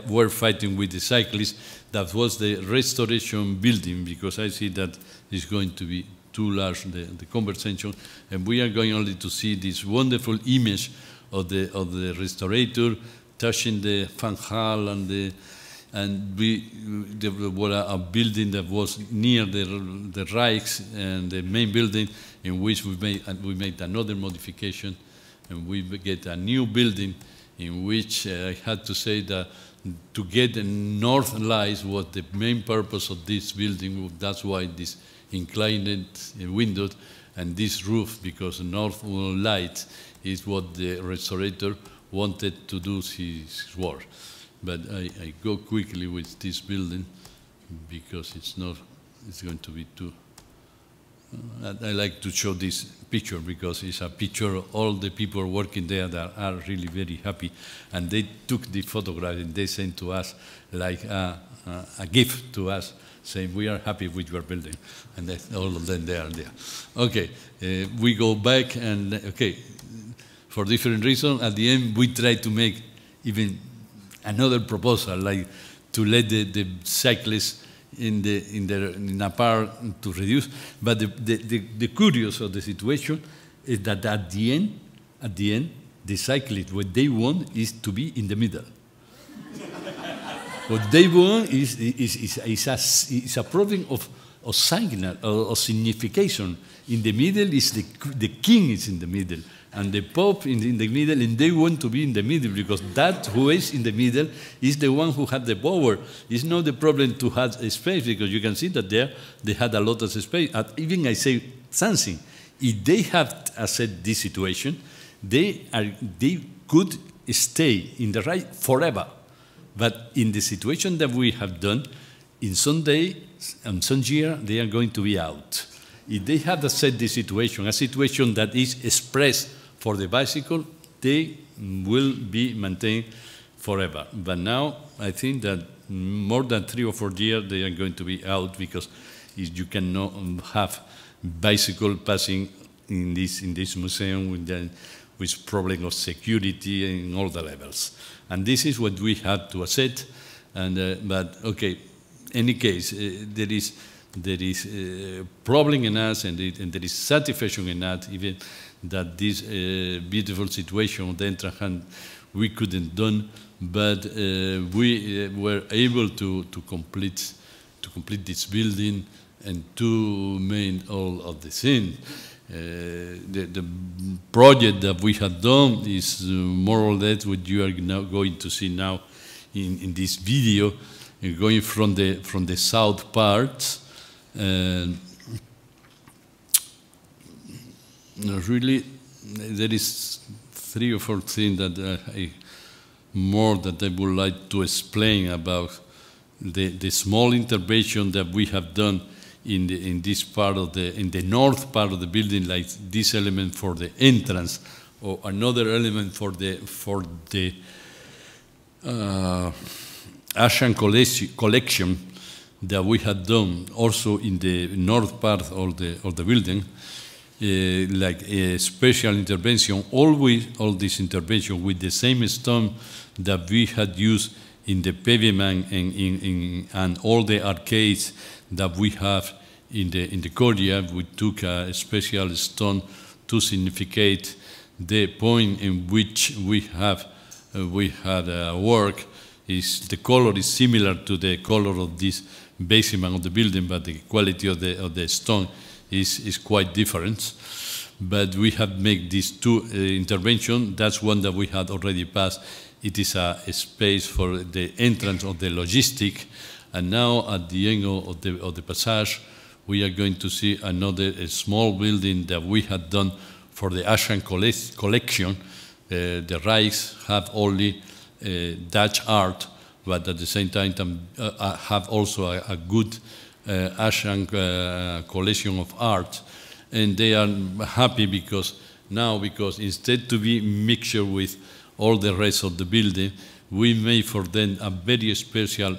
were fighting with the cyclists. That was the restoration building, because I see that it's going to be too large, the conversation, and we are going only to see this wonderful image of the restorator touching the fan hall and there was a building that was near the Rijks and the main building, in which we made another modification, and we get a new building in which I had to say that to get the north lights was the main purpose of this building. That's why this inclined windows and this roof, because north light is what the restorator wanted to do his work. But I go quickly with this building because it's going to be too. I like to show this picture because it's a picture of all the people working there that are really very happy. And they took the photograph and they sent to us like a gift to us, saying, we are happy with your building. And all of them, they are there. Okay, we go back and, okay, for different reasons, at the end, we try to make even another proposal, like to let the cyclists in a park to reduce. But the curious of the situation is that at the end, the cyclists, what they want is to be in the middle. What they want is a problem of signal, of signification. In the middle is the king is in the middle, and the Pope in the middle, and they want to be in the middle because that who is in the middle is the one who had the power. It's not the problem to have space, because you can see that there they had a lot of space. Even I say something, if they have accepted this situation, they could stay in the Reich forever. But in the situation that we have done, in some day and some year, they are going to be out. If they have set the situation, a situation that is expressed for the bicycle, they will be maintained forever. But now, I think that more than 3 or 4 years, they are going to be out, because you cannot have bicycle passing in this museum with problem of security in all the levels. And this is what we have to accept. And but okay, any case, there is a problem in us, and there is satisfaction in us, even that this beautiful situation on the entrance hand we couldn't done, but we were able to complete this building and to make all of the things. The project that we have done is more or less what you are now going to see now in this video, going from the south part. Really, there is 3 or 4 things that I would like to explain about the small intervention that we have done in this part of in the north part of the building, like this element for the entrance, or another element for the Asian collection that we had done also in the north part of the building, like a special intervention, always all this intervention with the same stone that we had used in the pavement and all the arcades that we have in the courtyard. We took a special stone to significate the point in which we had work. The color is similar to the color of this basement of the building, but the quality of the stone is quite different. But we have made these 2 interventions. That's one that we had already passed. It is a space for the entrance of the logistic. And now at the end of the passage, we are going to see another small building that we had done for the Asian collection. The Rijks have only Dutch art, but at the same time have also a good Asian collection of art. And they are happy because instead to be mixture with all the rest of the building, we made for them a very special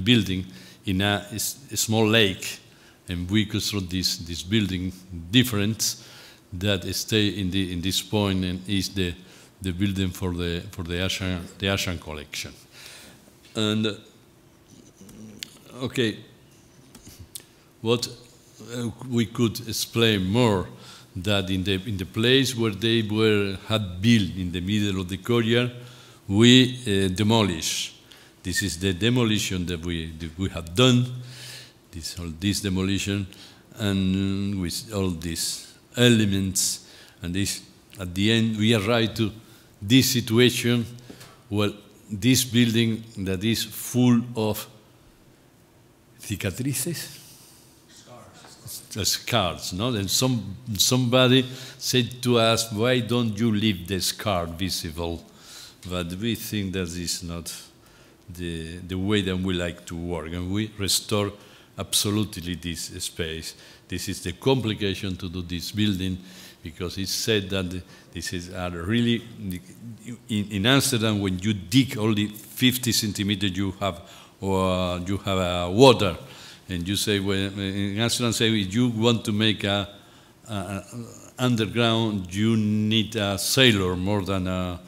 building in a small lake, and we construct this building different that stay in this point, and is the building for the Asian collection. And okay, what we could explain more, that in the place where they had built in the middle of the courtyard, we demolished. This is the demolition that we have done. This demolition, and with all these elements, and this at the end we arrived to this situation. Well, this building that is full of cicatrices. Scars, no? And somebody said to us, "Why don't you leave the scar visible?" But we think that is not the way that we like to work, and we restore absolutely this space. This is the complication to do this building, because it's said that this is really in Amsterdam, when you dig only 50 centimeters, you have water. And you say, when in Amsterdam, say if you want to make a underground, you need a sailor more than a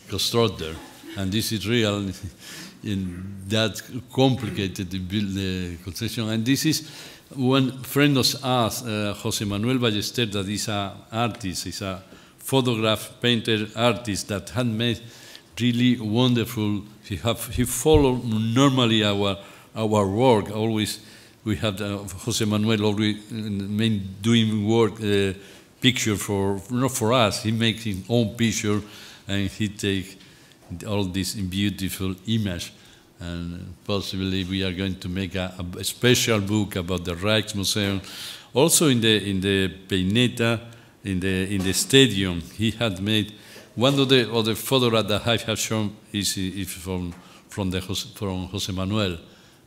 constructor. And this is real, in that complicated to build the concession. And this is one friend of ours, Jose Manuel Ballester, that is an artist, is a photograph painter artist that had made really wonderful. He followed normally our work always. We have Jose Manuel always doing work, picture not for us. He makes his own picture, and he takes all this beautiful image. And possibly we are going to make a special book about the Rijksmuseum. Also in the Peineta, in the stadium, he had made one of the photographs that I have shown is from Jose Manuel,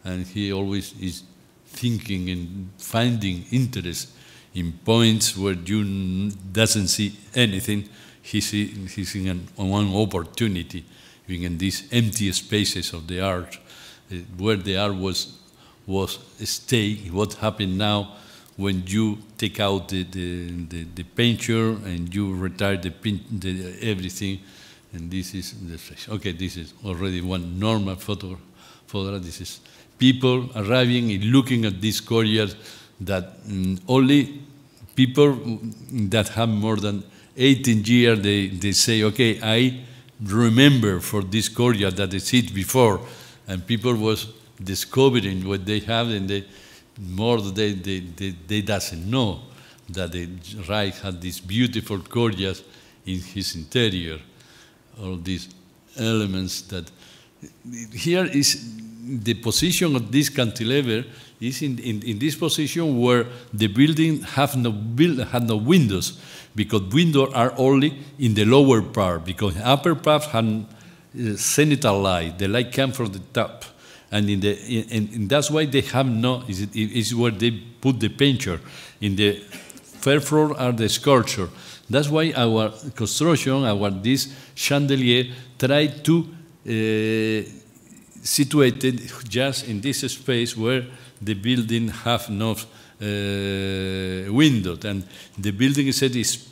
and he always is thinking and finding interest in points where you doesn't see anything. He's in one opportunity, even in these empty spaces of the art, where the art was stay. What happened now when you take out the painter and you retire the everything, and this is the face. Okay, this is already one normal photo. This is people arriving and looking at these courtyards that only people that have more than 18 years, they say, okay, I remember for this courtyard that I see it before, and people was discovering what they have, and they doesn't know that the Reich had these beautiful courtyards in his interior. All these elements that here is the position of this cantilever is in this position where the building had no windows, because windows are only in the lower part, because the upper part had zenithal light. The light comes from the top, and and that's why they have no. Is where they put the painter. In the first floor are the sculpture. That's why our construction, this chandelier, tried to situate it just in this space where the building have no window, and the building said is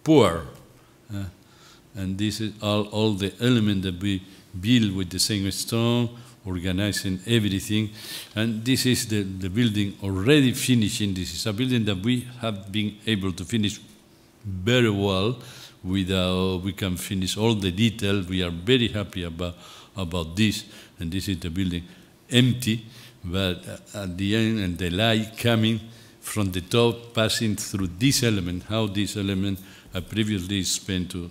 poor, and this is all the elements that we build with the same stone, organizing everything, and this is the building already finishing. This is a building that we have been able to finish very well. We can finish all the details. We are very happy about this, and this is the building empty, but at the end, and the light coming from the top, passing through this element, how this element I previously explained to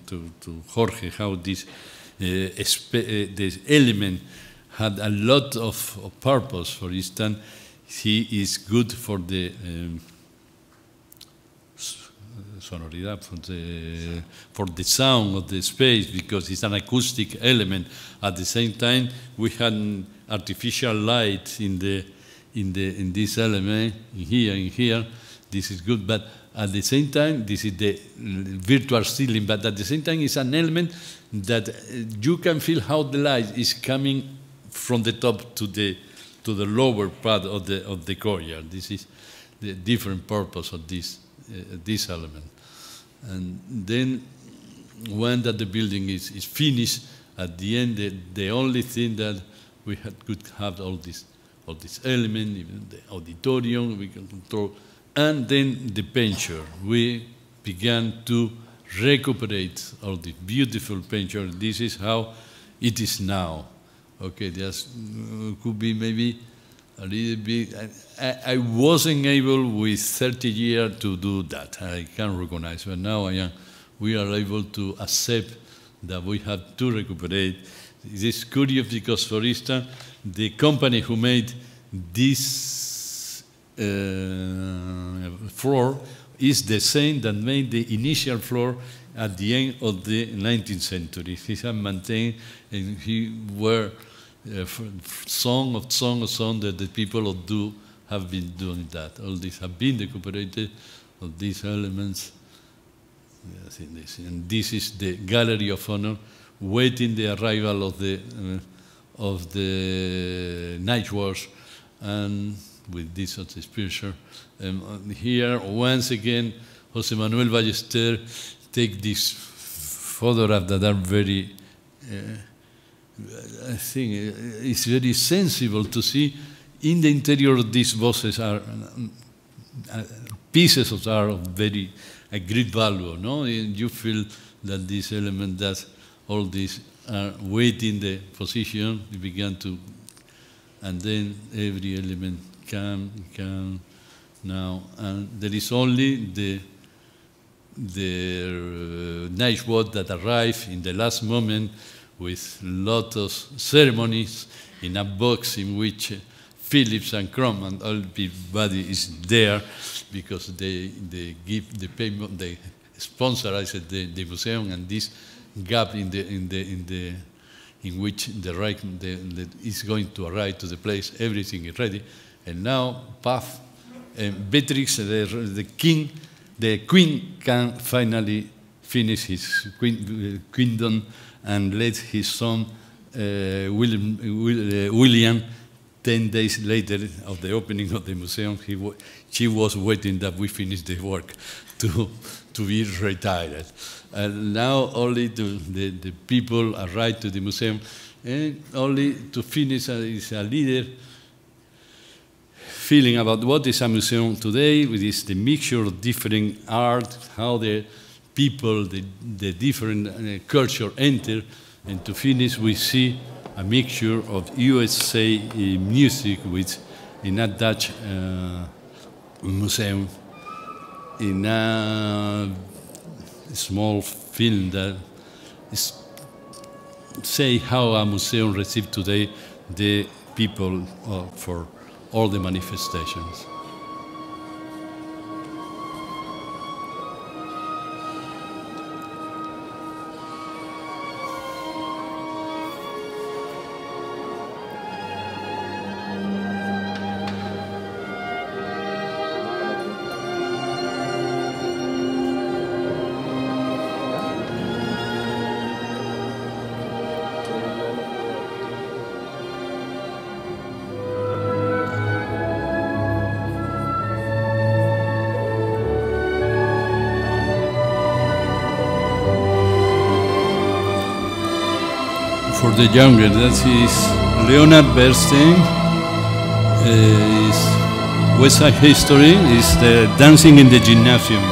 Jorge, how this element had a lot of purpose. For instance, he is good for the sonoridad, for the sound of the space, because it's an acoustic element. At the same time, we had artificial light in this element, in here. This is good, but at the same time, this is the virtual ceiling. But at the same time, it's an element that you can feel how the light is coming from the top to the lower part of the courtyard. This is the different purpose of this element. And then when that the building is finished, at the end, the only thing that we could have all these elements, even the auditorium we can control, and then the painter. We began to recuperate all the beautiful painter. This is how it is now. Okay, just could be maybe a little bit. I wasn't able with 30 years to do that. I can recognize, but now we are able to accept that we have to recuperate. It is curious because, for instance, the company who made this floor is the same that made the initial floor at the end of the 19th century. He has maintained, and he were song that the people have been doing that. All these have been recuperated, all these elements. Yes, and this is the Gallery of Honor, waiting the arrival of the night watch, and with this of the picture. Here, once again, Jose Manuel Ballester take these photographs that are very, I think it's very sensible to see in the interior of these boxes are pieces of art of very a great value, no? And you feel that this element, that all these are waiting the position, you began to, and then every element come now, and there is only the night watch that arrived in the last moment with lot of ceremonies in a box in which Philips and Chrome and everybody is there because they give the payment, they sponsorized the museum, and this gap in which the Reich is going to arrive to the place. Everything is ready, and now, puff, Beatrix, the queen can finally finish his queendom and let his son William. 10 days later of the opening of the museum, she was waiting that we finish the work to be retired. And now only the people arrive to the museum, and only to finish is a leader feeling about what is a museum today, which is the mixture of different art, how the people, the different culture enter, and to finish we see a mixture of USA music with in a Dutch museum, in a small film that is say how a museum receives today the people for all the manifestations. For the younger, that is Leonard Bernstein, is West Side History, is the dancing in the gymnasium.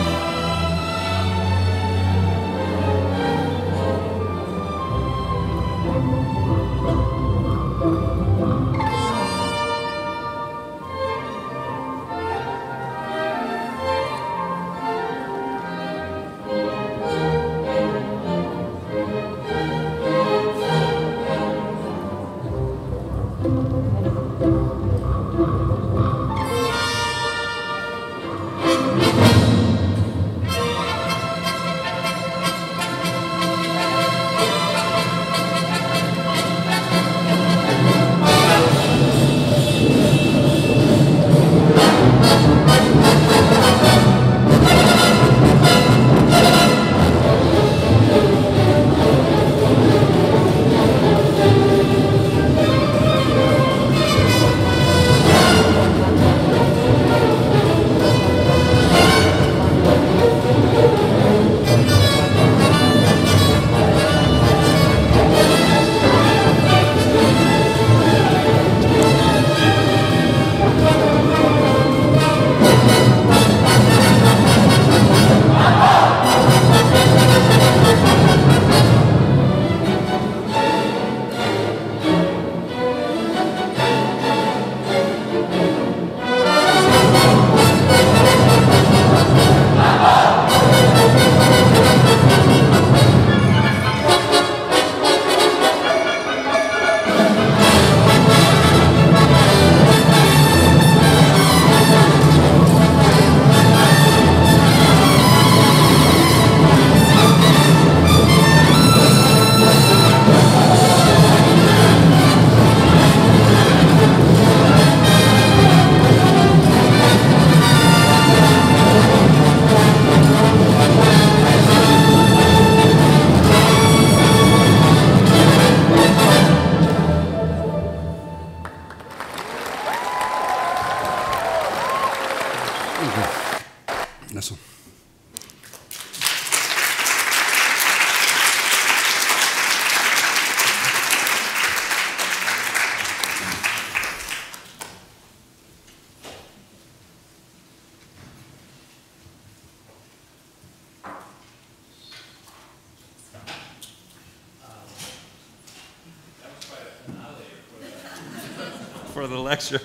For the lecture.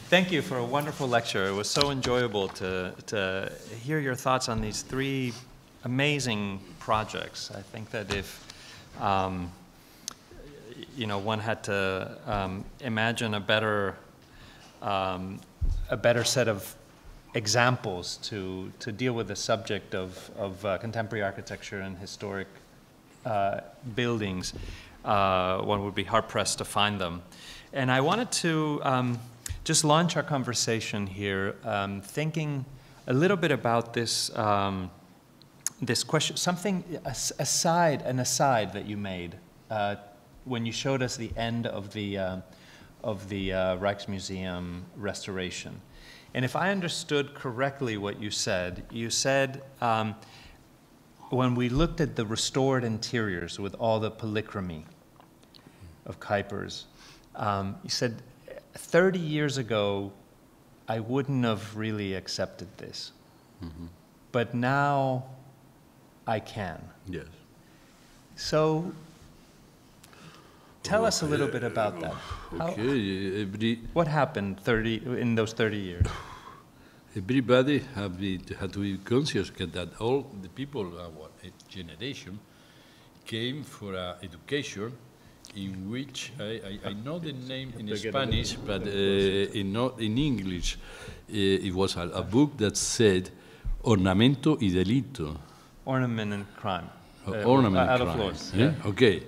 Thank you for a wonderful lecture. It was so enjoyable to hear your thoughts on these three amazing projects. I think that if one had to imagine a better set of examples to deal with the subject of contemporary architecture and historic buildings, one would be hard-pressed to find them. And I wanted to just launch our conversation here, thinking a little bit about this, this question, something, an aside that you made when you showed us the end of the Rijksmuseum restoration. And if I understood correctly what you said when we looked at the restored interiors with all the polychromy of Kuipers, you said 30 years ago, I wouldn't have really accepted this. Mm-hmm. But now I can. Yes. So tell us a little bit about that. Okay. What happened in those 30 years? Everybody had to be conscious that all the people of our generation came for education in which, I know the name in Spanish, but in English, it was a book that said Ornamento y Delito. Ornament and crime. Ornament and crime. Yeah? Okay.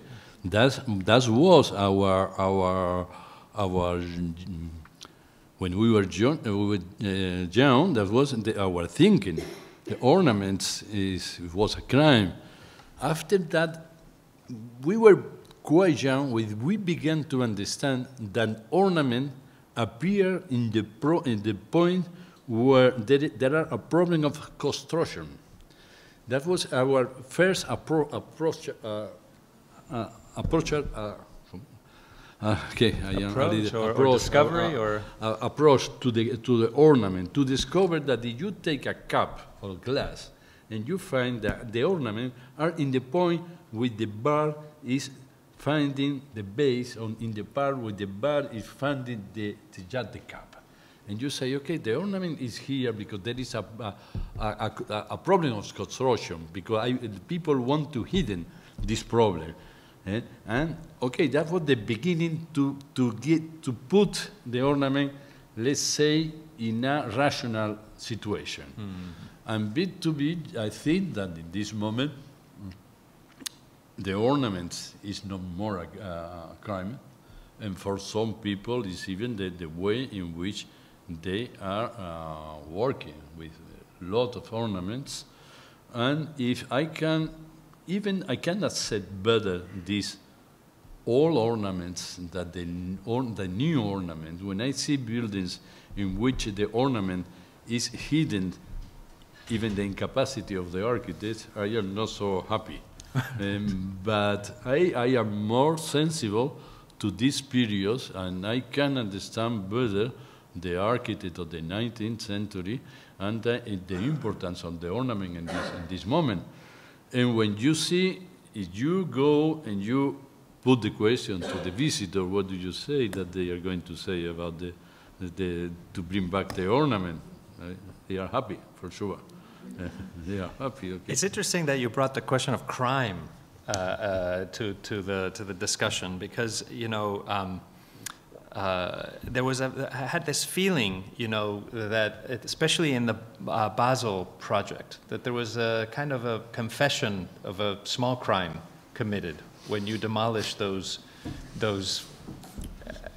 That was our when we were young, that was our thinking. The ornaments was a crime. After that, we were quite young. We began to understand that ornament appear in the point where there are a problem of construction. That was our first approach to the ornament, to discover that if you take a cup of glass and you find that the ornament are in the point where the bar is finding the base, in the part where the bar is finding the cup. And you say, okay, the ornament is here because there is a problem of construction, because people want to hidden this problem. And okay, that was the beginning to put the ornament, let's say, in a rational situation. Mm-hmm. And bit to bit, I think that in this moment, the ornament is no more a crime, and for some people, it's even the way in which they are working with a lot of ornaments. And if I can, I can accept better these old ornaments than the new ornament. When I see buildings in which the ornament is hidden, even the incapacity of the architect, I am not so happy. But I am more sensible to these periods, and I can understand better the architect of the 19th century and the importance of the ornament in this moment. And when you see, if you go and you put the question to the visitor, what do you say that they are going to say about to bring back the ornament? They are happy, for sure. They are happy. Okay. It's interesting that you brought the question of crime to the discussion, because I had this feeling, that especially in the Basel project, that there was a kind of a confession of a small crime committed when you demolished those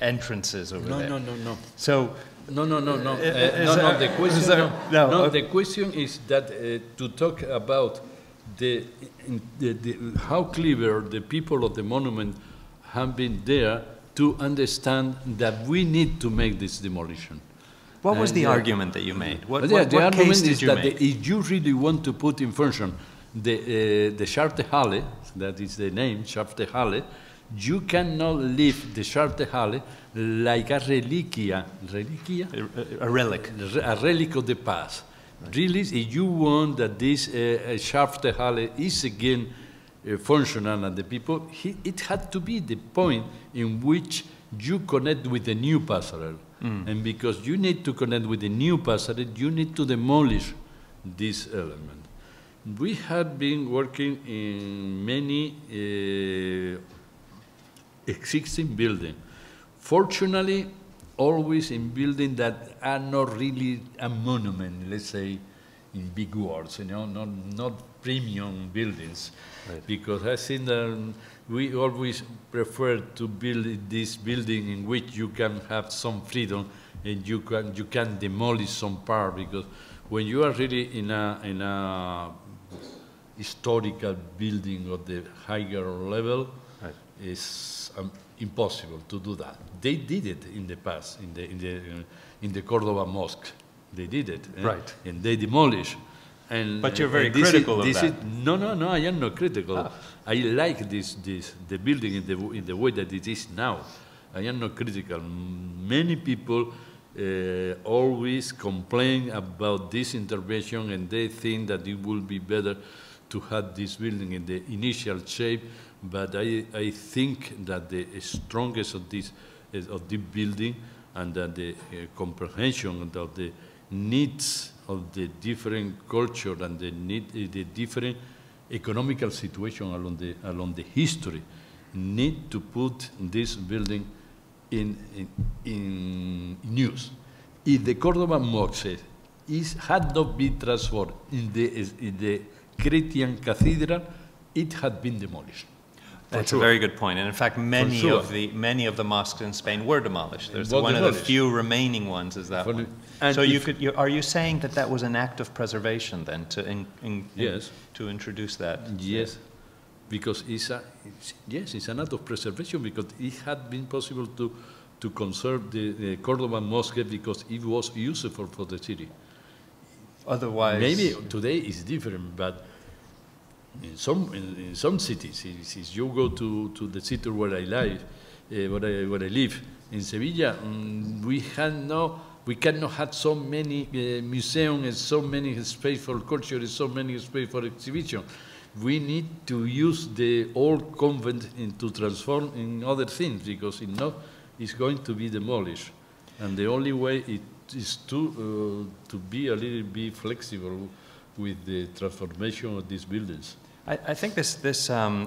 entrances over there. No. So. No. The question. The question is that to talk about how clever the people of the monument have been there to understand that we need to make this demolition. What was the argument that you made? What argument case is did you that make? If you really want to put in function the Schartehalle, that is the name, Schartehalle, you cannot leave the Schartehalle like a reliquia. A relic. A relic of the past. Really, if you want that this Schartehalle is again functional and the people, it had to be the point in which you connect with the new passerelle. And because you need to connect with the new passerelle, you need to demolish this element. We have been working in many existing buildings. Fortunately, always in buildings that are not really a monument, let's say, in big words, not premium buildings, Right. because I think that we always prefer to build this building in which you can have some freedom and you can demolish some part, because when you are really in a historical building of the higher level, Right. it's impossible to do that. They did it in the past in the Córdoba Mosque. They did it, Right. and they demolished. And, But you're very and this critical is, of this that. Is, no, I am not critical. Ah. I like the building in the way that it is now. I am not critical. Many people always complain about this intervention, and they think that it will be better to have this building in the initial shape. But I think that the strongest of this building, and that the comprehension of the needs of the different culture and the different economical situation along the history, need to put this building in use. If the Córdoba Mosque had not been transformed in the Christian cathedral, it had been demolished. That's a very good point. And in fact, many of the mosques in Spain were demolished. There's one of the few remaining ones is that one. So are you saying that that was an act of preservation then Yes. to introduce that? Yes, because it's an act of preservation, because it had been possible to conserve the Córdoba Mosque because it was useful for the city. Otherwise, maybe today it's different, but in some cities, if you go to the city where I live, where I live in Seville, we cannot have so many museums and so many space for culture and so many space for exhibition. We need to use the old convent to transform in other things, because if not, it's going to be demolished. And the only way is to be a little bit flexible with the transformation of these buildings. I think this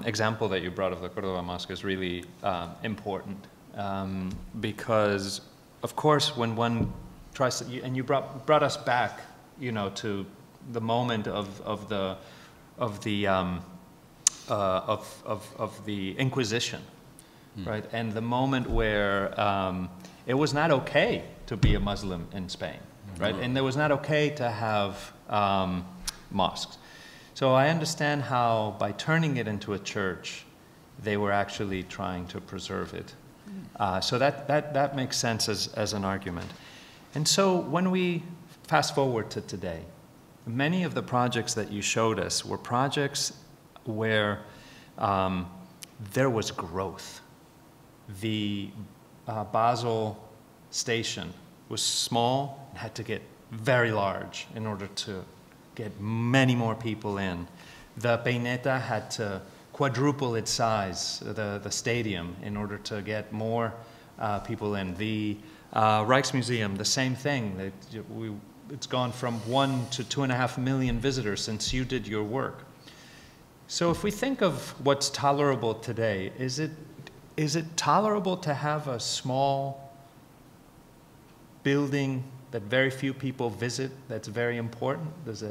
example that you brought of the Córdoba Mosque is really important, because, of course, when one tries to, and you brought us back, to the moment of the Inquisition, right, and the moment where it was not okay to be a Muslim in Spain, right, and it was not okay to have mosques. So I understand how, by turning it into a church, they were actually trying to preserve it. So that makes sense as an argument. And so when we fast forward to today, many of the projects that you showed us were projects where there was growth. The Basel station was small and had to get very large in order to get many more people in. The Peineta had to quadruple its size, the stadium, in order to get more people in. The Rijksmuseum, the same thing. It's gone from 1 to 2.5 million visitors since you did your work. So if we think of what's tolerable today, is it tolerable to have a small building that very few people visit, that's very important? Does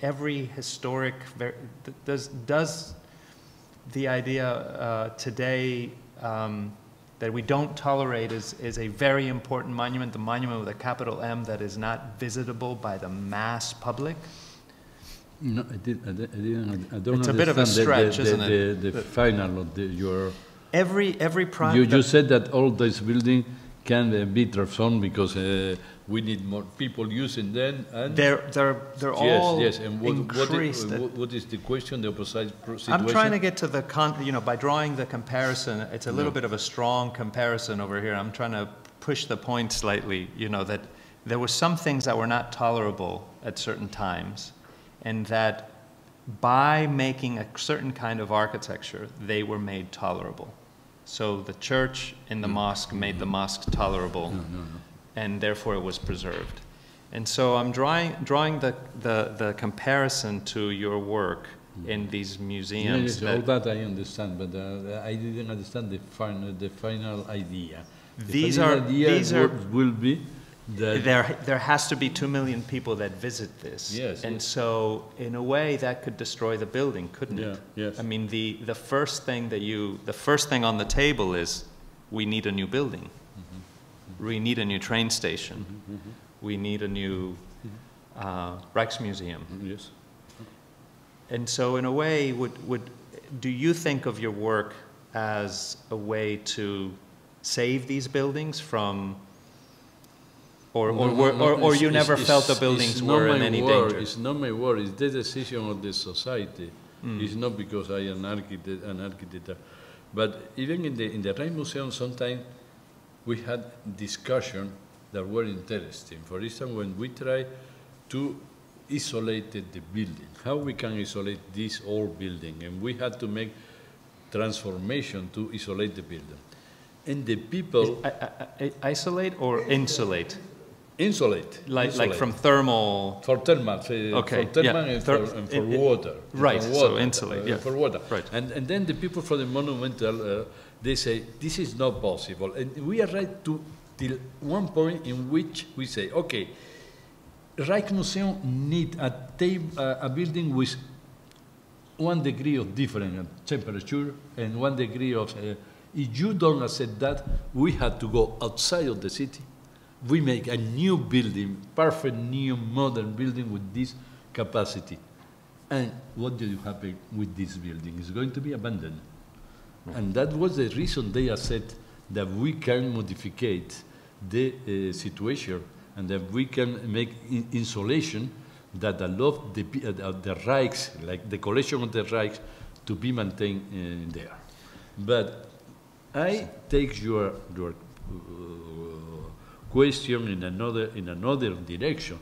every historic, does the idea today that we don't tolerate is a very important monument, the monument with a capital M, that is not visitable by the mass public? No, I don't. It's a bit of a stretch, isn't it? The final of your. Every project. You said that all this building can be transformed because we need more people using them. And they're all yes. And increased. What is the question? The opposite situation. I'm trying to get to the by drawing the comparison. It's a little bit of a strong comparison over here. I'm trying to push the point slightly. That there were some things that were not tolerable at certain times, and that by making a certain kind of architecture, they were made tolerable. So the church in the mosque made the mosque tolerable, and therefore it was preserved. And so I'm drawing the comparison to your work in these museums. All that I understand, but I didn't understand the final idea. These will be there has to be 2 million people that visit this. Yes. And so, in a way, that could destroy the building, couldn't Yeah, it? yes. I mean, the first thing on the table is, we need a new building. We need a new train station. We need a new Rijksmuseum. Yes. And so, in a way, do you think of your work as a way to save these buildings from, or you never felt the buildings were in any danger? It's not my word. It's the decision of the society. It's not because I am an architect. But even in the Rijksmuseum, sometimes we had discussions that were interesting. For instance, when we try to isolate the building, how we can isolate this old building, and we had to make transformation to isolate the building. And the people... Isolate or insulate? Insulate. Like from thermal... For thermal, okay. for thermal and for water. Right, for water, so insulate, yeah. For water. Right. And then the people from the monumental, they say, this is not possible. And we arrive till one point in which we say, okay, Rijksmuseum need a building with 1 degree of different temperature and 1 degree of... if you don't accept that, we had to go outside of the city. We make a new building, perfect new modern building with this capacity. And what do you happen with this building? It's going to be abandoned. And that was the reason they said that we can modify the situation and that we can make insulation that allow the Rijks, like the collection of the Rijks, to be maintained there. But I take your question in another direction.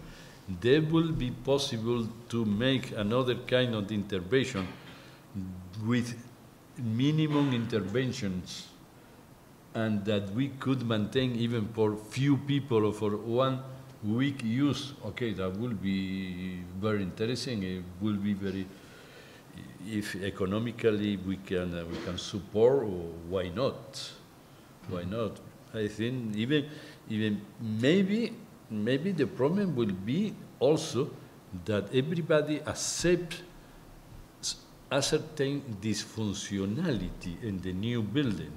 There will be possible to make another kind of intervention with minimum interventions, and that we could maintain even for few people or for 1 week use. Okay, that will be very interesting. It will be very, if economically we can support, why not? Why not? I think even maybe the problem will be also that everybody accepts a certain dysfunctionality in the new building.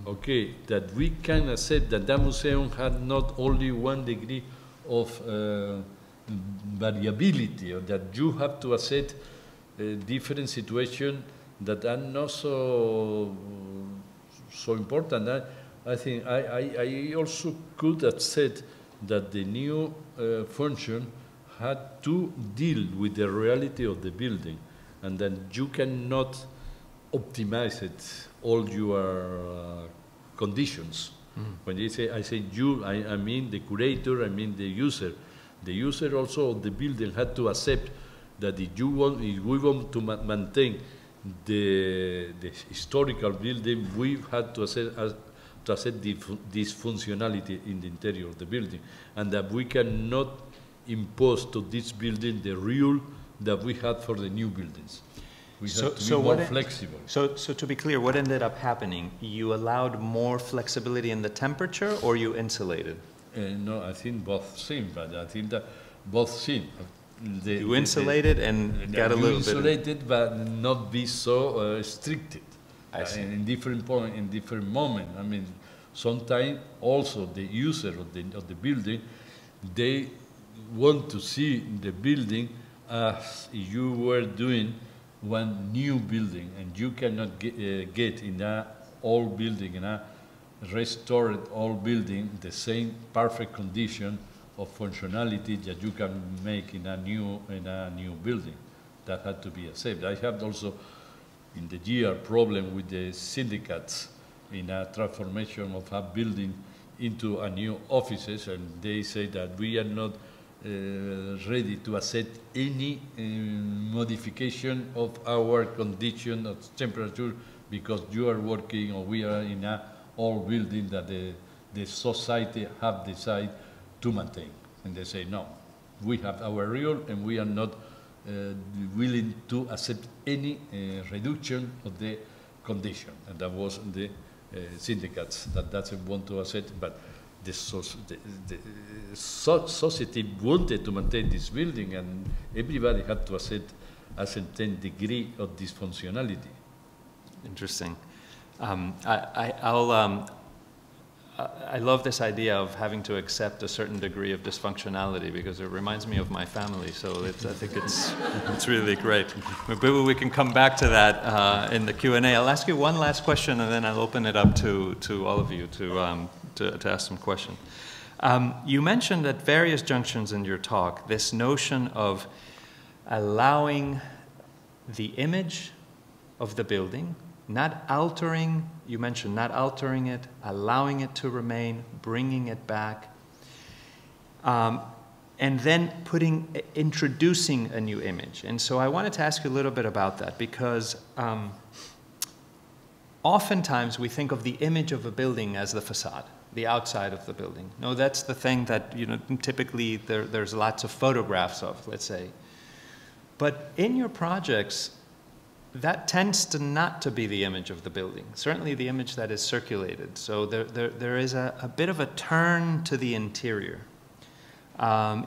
Okay, that we can accept that the museum had not only 1 degree of variability, or that you have to accept different situations that are not so important. I think I also could have said that the new function had to deal with the reality of the building, and that you cannot optimize it all your conditions. When I say you, I mean the curator, I mean the user. The user also of the building had to accept that if we want to maintain the historical building, we had to accept this functionality in the interior of the building, and that we cannot impose to this building the rule that we had for the new buildings. We had to be more flexible. So to be clear, what ended up happening? You allowed more flexibility in the temperature, or you insulated? No, I think both same, but I think that both same. You insulated and got a little bit... insulated, but not be so restricted. I see. In different point, in different moment. I mean, sometimes also the user of the building, they want to see the building as you were doing 1 new building, and you cannot get in a old building, in a restored old building, the same perfect condition of functionality that you can make in a new building. That had to be accepted. I have also in the year problem with the syndicates in a transformation of a building into a new offices, and they say that we are not ready to accept any modification of our condition of temperature because you are working, or we are in a old building that the society have decided to maintain. And they say, no, we have our rule and we are not willing to accept any reduction of the condition. And that was the syndicates that doesn't want to accept, but the society wanted to maintain this building, and everybody had to accept a certain degree of dysfunctionality. Interesting. I love this idea of having to accept a certain degree of dysfunctionality, because it reminds me of my family. So I think it's really great. Maybe we can come back to that in the Q&A. I'll ask you one last question, and then I'll open it up to all of you to ask some questions. You mentioned at various junctions in your talk this notion of allowing the image of the building, not altering, you mentioned not altering it, allowing it to remain, bringing it back, and then introducing a new image. And so I wanted to ask you a little bit about that, because oftentimes we think of the image of a building as the facade, the outside of the building. No, that's the thing that, typically there's lots of photographs of, let's say. But in your projects, that tends to not to be the image of the building, certainly the image that is circulated. So there is a bit of a turn to the interior.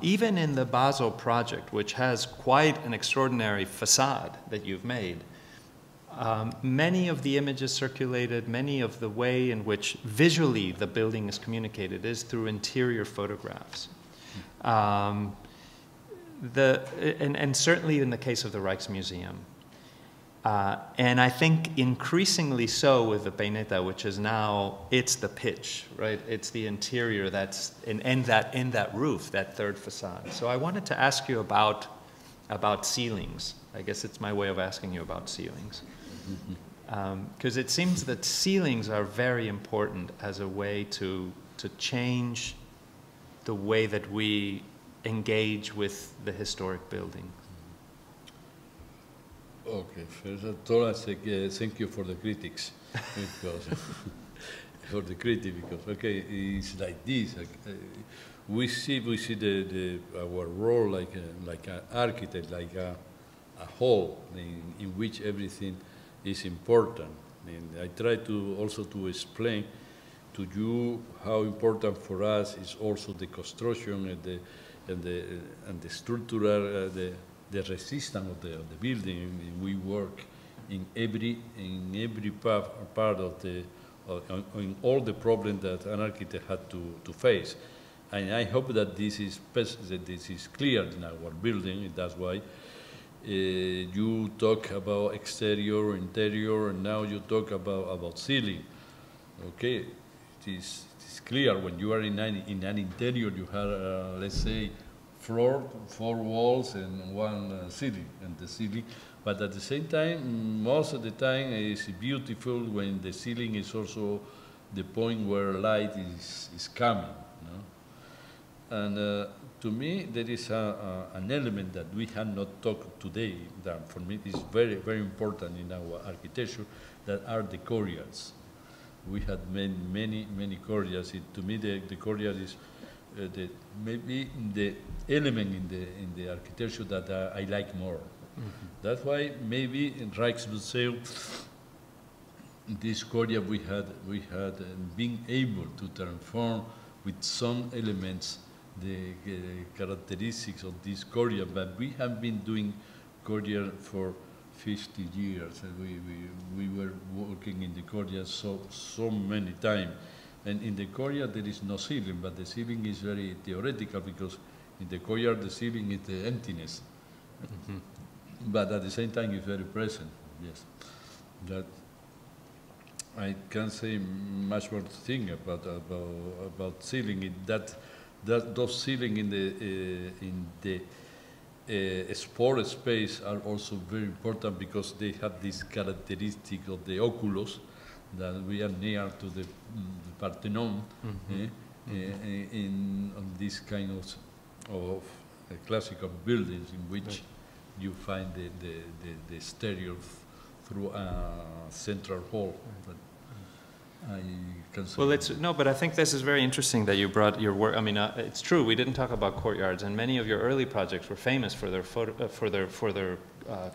Even in the Basel project, which has quite an extraordinary facade that you've made, many of the images circulated, many of the way in which visually the building is communicated is through interior photographs. And certainly in the case of the Rijksmuseum. And I think increasingly so with the Peineta, which is now, it's the pitch, right? It's the interior that's in that roof, that third facade. So I wanted to ask you about ceilings. I guess it's my way of asking you about ceilings. Because it seems that ceilings are very important as a way to change the way that we engage with the historic building. Okay, first of all, I say thank you for the critics, because for the critic, because okay, it's like this. We see our role like an architect, like a whole in which everything is important. And I try to also to explain to you how important for us is also the construction and the structural the resistance of the building. We work in every part of in all the problems that an architect had to face. And I hope that this is clear in our building. That's why you talk about exterior, interior, and now you talk about ceiling. Okay, it is clear when you are in an interior, you have let's say floor, 4 walls, and 1 ceiling, and the ceiling. But at the same time, most of the time, it's beautiful when the ceiling is also the point where light is coming. And to me, there is an element that we have not talked today that for me is very, very important in our architecture, that are the courtyards. We had many courtyards. To me, the courtyard is maybe the element in the architecture that I like more. Mm-hmm. That's why maybe in Rijksmuseum, this courtyard we had been able to transform with some elements the characteristics of this courtyard, but we have been doing courtyard for 50 years, and we were working in the courtyard so many times. And in the courtyard there is no ceiling, but the ceiling is very theoretical, because in the courtyard the ceiling is the emptiness. Mm-hmm. But at the same time it's very present, yes. That I can't say much more thing about ceiling. Those ceiling in the sport space are also very important, because they have this characteristic of the oculus, that we are near to the Parthenon, mm-hmm. On this kind of classical buildings in which you find the stereo through a central hall. But I can say but I think this is very interesting that you brought your work. I mean, it's true, we didn't talk about courtyards, and many of your early projects were famous for their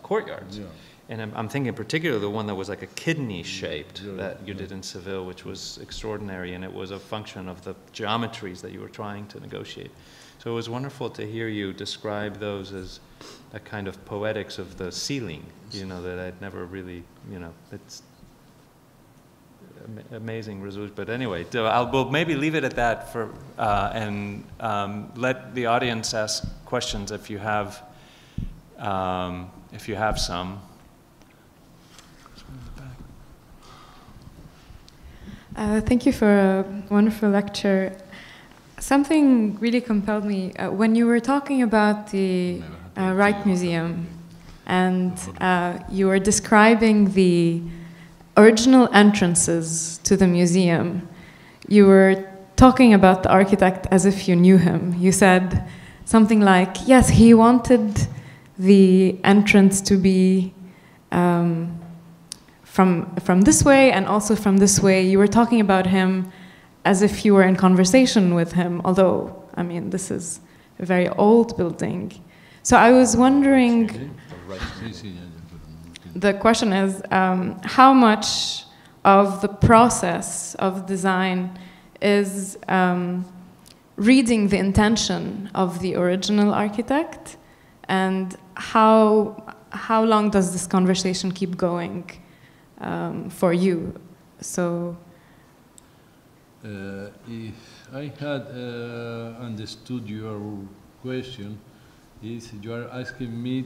courtyards. Yeah. And I'm thinking in particular the one that was like a kidney shaped that you did in Seville, which was extraordinary, and it was a function of the geometries that you were trying to negotiate. So it was wonderful to hear you describe those as a kind of poetics of the ceiling, you know, that I'd never really, you know, it's amazing resolution. But anyway, we'll maybe leave it at that for, and let the audience ask questions if you have some. Thank you for a wonderful lecture. Something really compelled me when you were talking about the Rijksmuseum, and you were describing the original entrances to the museum. You were talking about the architect as if you knew him. You said something like, yes, he wanted the entrance to be from this way and also from this way. You were talking about him as if you were in conversation with him, although, I mean, this is a very old building. So I was wondering, the question is, how much of the process of design is reading the intention of the original architect, and how long does this conversation keep going for you? So, if I had understood your question, is you are asking me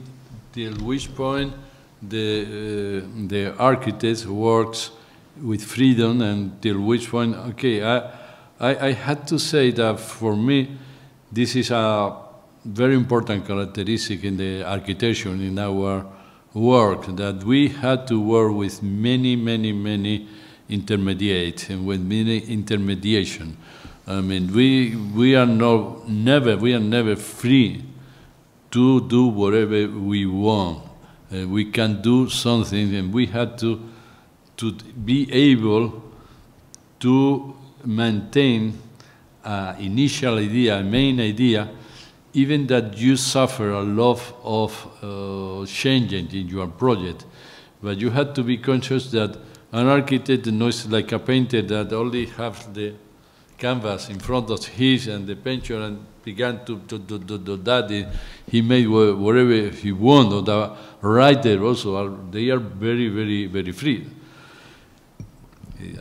till which point the architect works with freedom, and till which point, okay, I had to say that for me, this is a very important characteristic in the architecture, in our work, that we had to work with many intermediates and with many intermediation. I mean, we are never free to do whatever we want. We can do something, and we had to be able to maintain an initial idea, a main idea, even that you suffer a lot of changes in your project. But you had to be conscious that an architect is like a painter that only has the canvas in front of his and the painter and began to do that. He made whatever he wanted. Or the writer also, they are very free.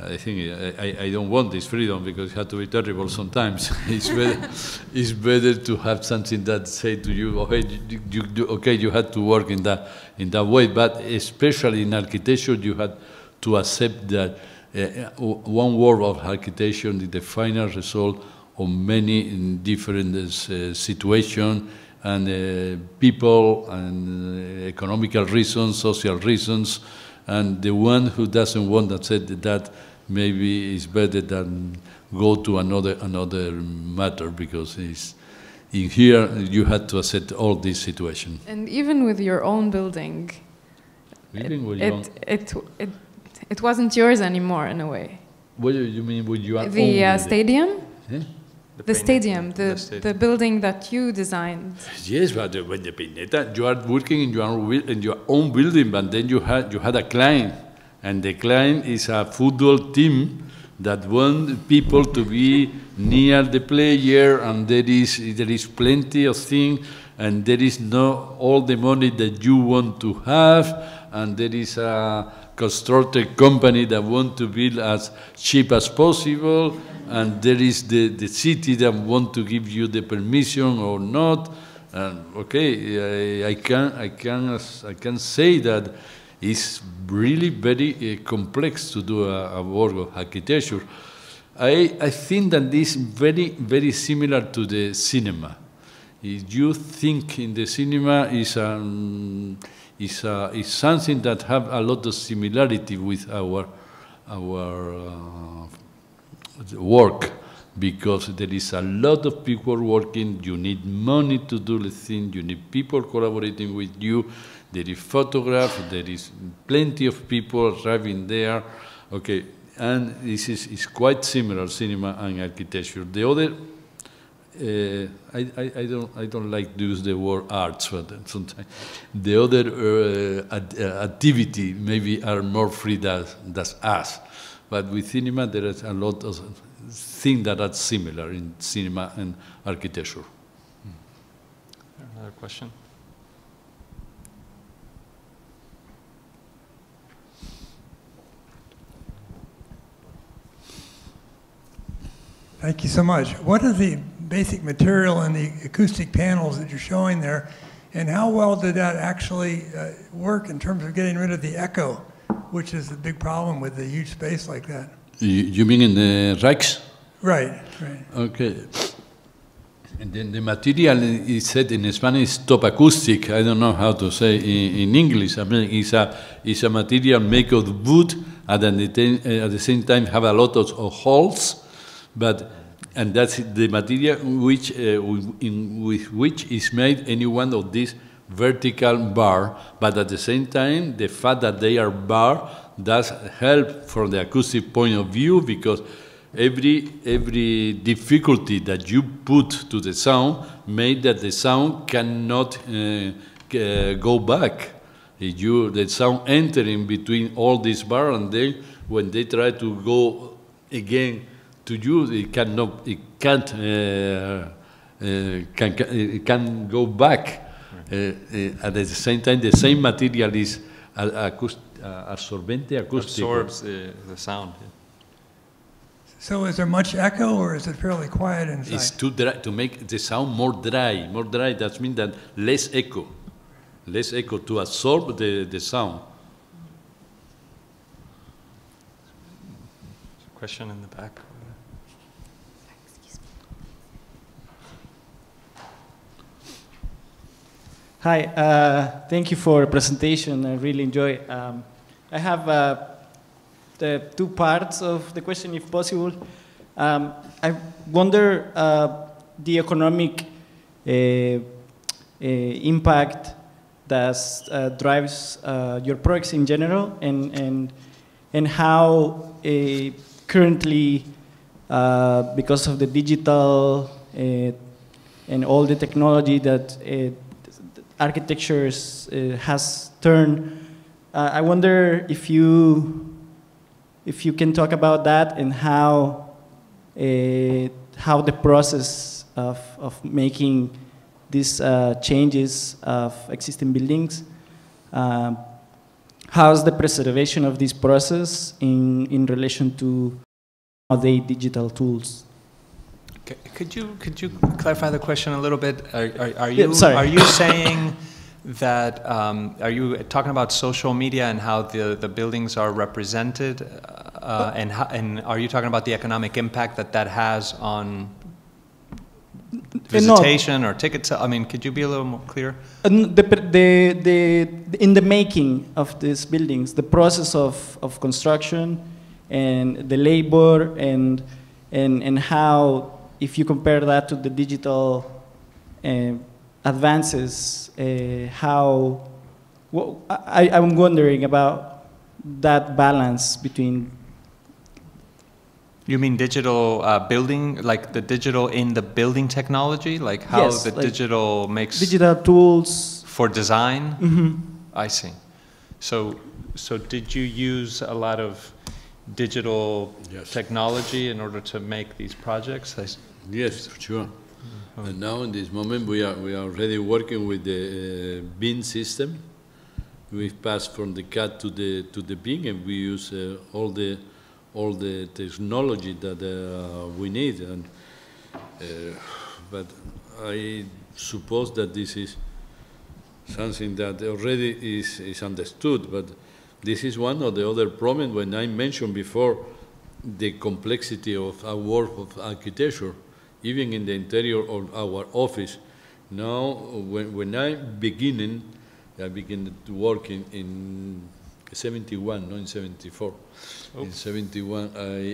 I think I don't want this freedom because it had to be terrible sometimes. It's better to have something that say to you, okay, you had to work in that way. But especially in architecture, you had to accept that one work of architecture is the final result of many different situations and people and economical reasons, social reasons. And the one who doesn't want that said that maybe is better than go to another matter, because in here you had to accept all these situations. And even with your own building, it wasn't yours anymore in a way. What do you mean with your own the stadium? Eh? The stadium, the building that you designed. Yes, but when the Pineta, you are working in your own building, but then you had a client, and the client is a football team that want people to be near the player, and there is plenty of things, and there is not all the money that you want to have, and there is a constructed company that want to build as cheap as possible, and there is the city that want to give you the permission or not. And okay, I can say that it's really very complex to do a work of architecture. I think that this is very similar to the cinema. If you think in the cinema is something that have a lot of similarity with our work, because there is a lot of people working. You need money to do the thing. You need people collaborating with you. There is photograph. There is plenty of people arriving there. Okay, and this is quite similar, cinema and architecture. The other I don't like to use the word arts, but sometimes the other activity maybe are more free than us. But with cinema, there is a lot of things that are similar in cinema and architecture. Another question? Thank you so much. What are the basic material in the acoustic panels that you're showing there, and how well did that actually work in terms of getting rid of the echo, which is a big problem with a huge space like that? You mean in the Rijks? Right, right. Okay. And then the material is said in Spanish top acoustic. I don't know how to say in English. I mean, it's a material made of wood, and at the same time have a lot of holes. And that's the material with which is made any one of these vertical bar. But at the same time, the fact that they are bar does help from the acoustic point of view, because every difficulty that you put to the sound made that the sound cannot go back. The sound entering between all these bars, and then when they try to go again to you, it can't go back. At the same time, the same material is absorbente acoustic. Absorbs the sound. Yeah. So is there much echo, or is it fairly quiet inside? It's too dry, to make the sound more dry. More dry, that means that less echo to absorb the sound. Question in the back. Hi, thank you for the presentation. I really enjoy it. I have the two parts of the question, if possible. I wonder the economic impact that drives your projects in general, and how currently, because of the digital and all the technology that architecture has turned, I wonder if you can talk about that, and how the process of making these changes of existing buildings, how's the preservation of this process in relation to the digital tools? Could you clarify the question a little bit? Are you saying that are you talking about social media and how the buildings are represented, and are you talking about the economic impact that has on visitation or tickets? I mean, could you be a little more clear? In the making of these buildings, the process of construction and the labor and how, if you compare that to the digital advances, I'm wondering about that balance between. You mean digital building, like the digital in the building technology, like how yes, the digital makes digital tools for design? Mm-hmm. I see. So did you use a lot of digital technology in order to make these projects? Yes, sure. And now in this moment we are already working with the BIM system. We've passed from the CAD to the BIM, and we use all the technology that we need. And but I suppose that this is something that already is understood. But this is one of the other problems when I mentioned before the complexity of our work of architecture, even in the interior of our office. Now, when I began to work in 71, not in 74. Oh. In 71,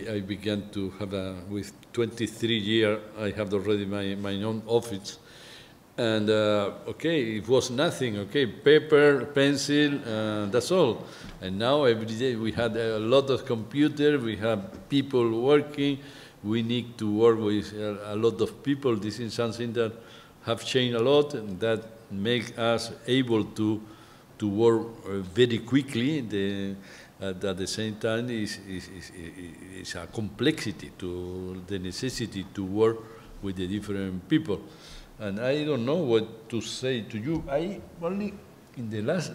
I began to have with 23 years, I have already my own office. And, okay, it was nothing, okay, paper, pencil, that's all. And now every day we had a lot of computer, we have people working, we need to work with a lot of people. This is something that have changed a lot, and that make us able to work very quickly. At the same time, is a complexity to the necessity to work with the different people. And I don't know what to say to you. I only in the last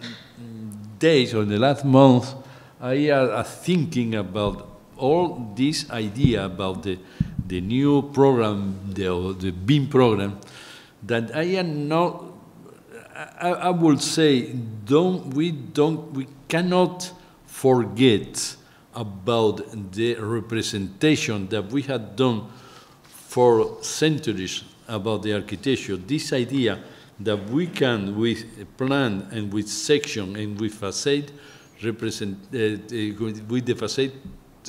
days or the last month, I am thinking about all this idea about the new program, the BEAM program, that I am not. I would say we cannot forget about the representation that we had done for centuries about the architecture. This idea that we can, with plan and with section and with facade, represent with the facade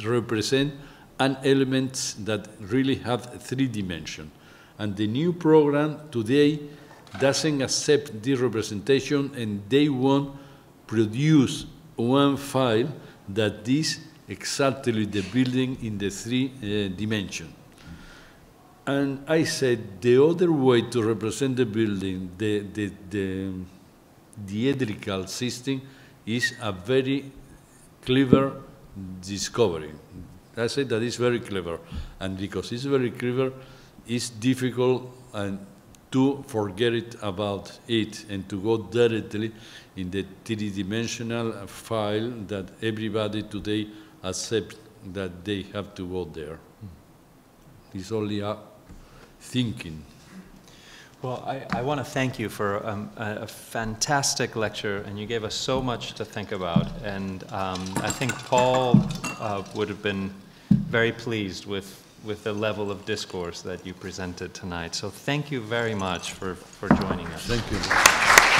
represent an element that really have 3 dimensions. And the new program today doesn't accept this representation, and they won't produce one file that is exactly the building in the 3 dimensions. And I said the other way to represent the building, the diedrical system, is a very clever discovery. I said that is very clever, and because it's very clever, it's difficult to forget it about it and to go directly in the 3-dimensional file that everybody today accepts that they have to go there. It's only a thinking. Well, I want to thank you for a fantastic lecture, and you gave us so much to think about. And I think Paul would have been very pleased with the level of discourse that you presented tonight. So thank you very much for joining us. Thank you.